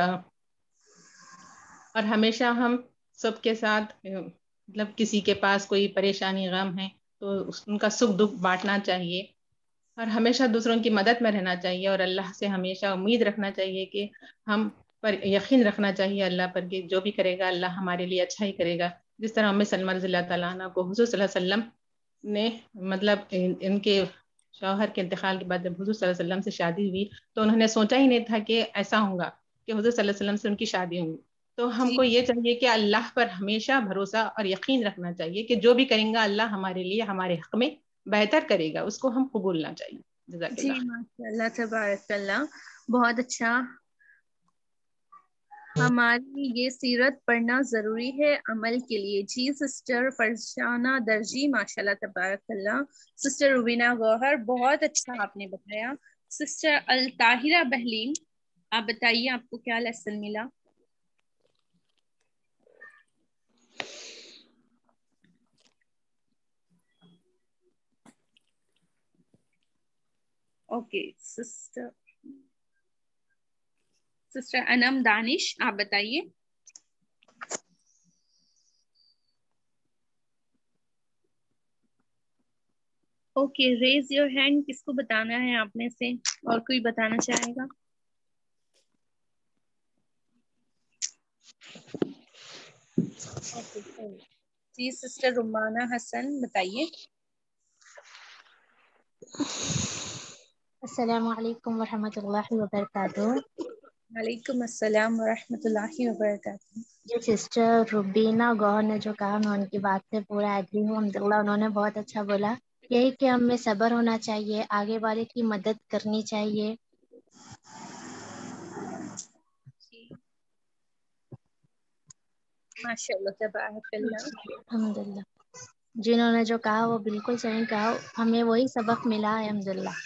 اور ہمیشہ ہم سب کے ساتھ مطلب کسی کے پاس کوئی پریشانی غم ہے تو ان کا سکھ دکھ بانٹنا چاہیے، اور ہمیشہ دوسروں کی مدد میں رہنا چاہیے، اور اللہ سے ہمیشہ امید رکھنا چاہیے کہ ہم پر یقین رکھنا چاہیے اللہ پر کہ جو بھی کرے گا اللہ ہمارے لیے اچھا ہی کرے گا. جس طرح ام سلمہ رضی اللہ تعالیٰ عنہ کو حضور صلی اللہ علیہ وسلم نے مطلب ان کے شوہر کے انتقال کے بعد جب حضور صلی اللہ علیہ وسلم سے شادی ہوئی تو انہوں نے سوچا ہی نہیں تھا کہ ایسا ہوگا کہ حضور صلی اللہ علیہ وسلم سے ان کی شادی ہوگی. تو ہم جی کو یہ چاہیے کہ اللہ پر ہمیشہ بھروسہ اور یقین رکھنا چاہیے کہ جو بھی کریں گا اللہ ہمارے لیے ہمارے حق میں بہتر کرے گا، اس کو ہم قبولنا چاہیے. جزاک جی اللہ. ماشاء اللہ تبارک اللہ، بہت اچھا. ہماری یہ سیرت پڑھنا ضروری ہے عمل کے لیے. جی سسٹر فرزانہ درجی ماشاء اللہ تبارک اللہ. سسٹر روبینہ گوہر بہت اچھا آپ نے بتایا. سسٹر الطاہرہ بہلین آپ بتائیے آپ کو کیا لیسن ملا؟ اوکے سسٹر انم دانش آپ بتائیے. اوکے ریز یور ہینڈ، کس کو بتانا ہے آپ میں سے، اور کوئی بتانا چاہے گا؟ جی سسٹر رمانہ حسن بتائیے. السلام علیکم ورحمۃ اللہ وبرکاتہ. وعلیکم السلام ورحمۃ اللہ وبرکاتہ. یہ سسٹر روبینہ گوہر نے جو کہا میں ان کی بات سے پورا ایگری ہوں. الحمدللہ انہوں نے بہت اچھا بولا، یہی کہ ہم میں صبر ہونا چاہیے، آگے والے کی مدد کرنی چاہیے. ماشاء اللہ تبارک اللہ. الحمدللہ جنہوں نے جو کہا وہ بالکل صحیح کہا، ہمیں وہی سبق ملا ہے. الحمدللہ.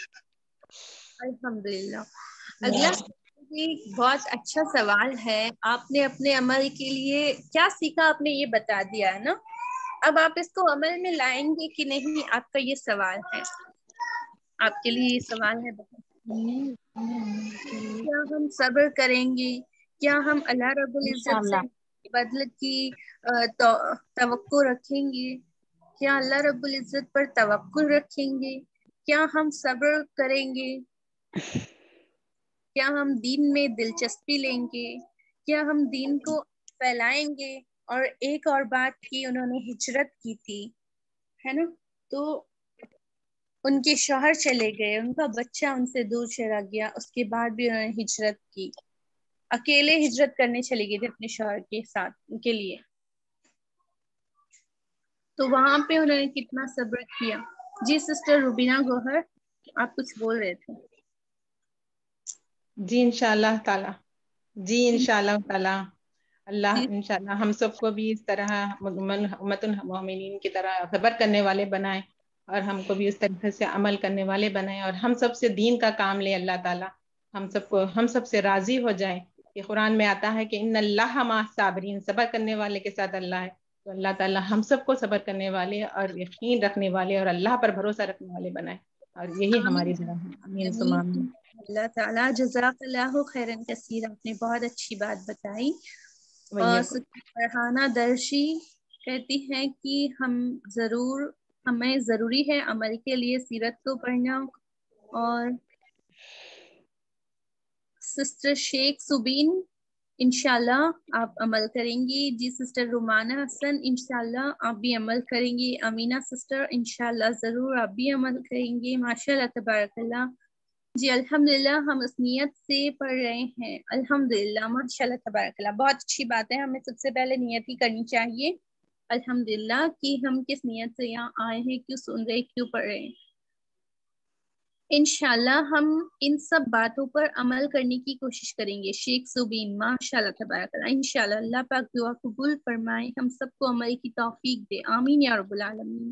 الحمدللہ. اگلا بہت اچھا سوال ہے، آپ نے اپنے عمل کے لیے کیا سیکھا آپ نے یہ بتا دیا ہے نا، اب آپ اس کو عمل میں لائیں گے کہ نہیں، آپ کا یہ سوال ہے، آپ کے لیے یہ سوال ہے. کیا ہم صبر کریں گے؟ کیا ہم اللہ رب العزت سے انشاءاللہ بدل کی توقع رکھیں گے؟ کیا اللہ رب العزت پر توکل رکھیں گے؟ کیا ہم صبر کریں گے؟ کیا ہم دین میں دلچسپی لیں گے؟ کیا ہم دین کو پھیلائیں گے؟ اور ایک اور بات کی، انہوں نے ہجرت کی تھی ہے نا، تو ان کے شوہر چلے گئے، ان کا بچہ ان سے دور چلا گیا، اس کے بعد بھی انہوں نے ہجرت کی، اکیلے ہجرت کرنے چلے گئے تھے اپنے شوہر کے ساتھ ان کے لیے، تو وہاں پہ انہوں نے کتنا صبر کیا. جی سسٹر روبینہ گوہر آپ کچھ بول رہے تھے. جی انشاءاللہ تعالی، جی انشاءاللہ تعالی اللہ جی انشاءاللہ ہم سب کو بھی اس طرح امت المؤمنین کی طرح صبر کرنے والے بنائیں، اور ہم کو بھی اس طرح سے عمل کرنے والے بنائیں، اور ہم سب سے دین کا کام لے اللہ تعالی ہم سب سے راضی ہو جائے. کہ قرآن میں آتا ہے کہ ان اللہ مع الصابرین، صبر کرنے والے کے ساتھ اللہ ہے. تو اللہ تعالی ہم سب کو صبر کرنے والے اور یقین رکھنے والے اور اللہ پر بھروسہ رکھنے والے بنائے، اور یہی ہماری دعا ہے. آمین ثم آمین. اللہ تعالیٰ جزاک اللہ خیرن کثیر، آپ نے بہت اچھی بات بتائی. ویکم. فرحانہ درشی کہتی ہیں کہ ہمیں ضروری ہے عمل کے لیے سیرت کو پڑھنا. اور سسٹر شیخ سبین انشاءاللہ آپ عمل کریں گی. جی سسٹر رومانہ حسن انشاءاللہ آپ بھی عمل کریں گی. امینہ سسٹر انشاءاللہ ضرور آپ بھی عمل کریں گی. ماشاءاللہ تبارک اللہ. جی الحمدللہ ہم اس نیت سے پڑھ رہے ہیں. الحمدللہ ماشاءاللہ تبارک اللہ. بہت اچھی بات ہے. ہمیں سب سے پہلے نیت ہی کرنی چاہیے الحمدللہ کہ ہم کس نیت سے یہاں آئے ہیں, کیوں سن رہے, کیوں پڑھ رہے ہیں. انشاءاللہ ہم ان سب باتوں پر عمل کرنے کی کوشش کریں گے. شیخ سبین ماشاءاللہ تبارک اللہ. انشاءاللہ اللہ پاک دعا قبول فرمائے, ہم سب کو عمل کی توفیق دے. آمین یا رب العالمین.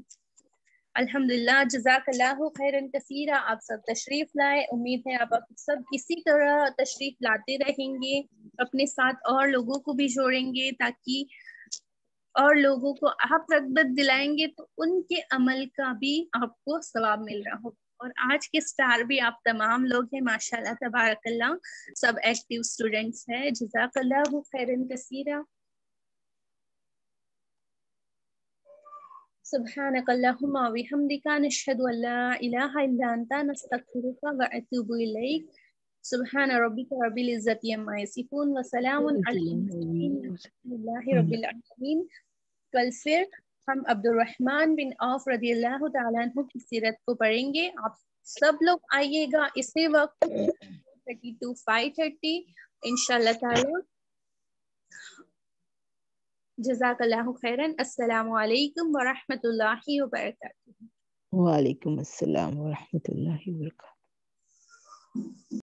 الحمدللہ جزاک اللہ خیرن کثیرہ. آپ سب تشریف لائے. امید ہے آپ سب اسی طرح تشریف لاتے رہیں گے, اپنے ساتھ اور لوگوں کو بھی جوڑیں گے تاکہ اور لوگوں کو آپ رغبت دلائیں گے تو ان کے عمل کا بھی آپ کو ثواب مل رہا ہوگا. اور آج کے سٹار بھی آپ تمام لوگ ہیں ماشاءاللہ تبارک اللہ, سب ایکٹیو اسٹوڈنٹس ہیں. جزاک اللہ خیرن کثیرہ. سبحانک اللہم و بحمدک نشہد ان لا الہ الا انت نستغفرک و اتوب الیک. سبحان ربک رب العزت عما یصفون وسلام علی المرسلین والحمد للہ رب العالمین. کل پھر ہم عبد الرحمن بن عوف رضی اللہ تعالیٰ عنہ کی سیرت کو پڑھیں گے. آپ سب لوگ آئیے گا اسی وقت 4:30 to 5:30 انشاءاللہ تعالی. جزاک اللہ خیرن. السلام علیکم ورحمۃ اللہ وبرکاتہ. وعلیکم السلام ورحمۃ اللہ وبرکاتہ.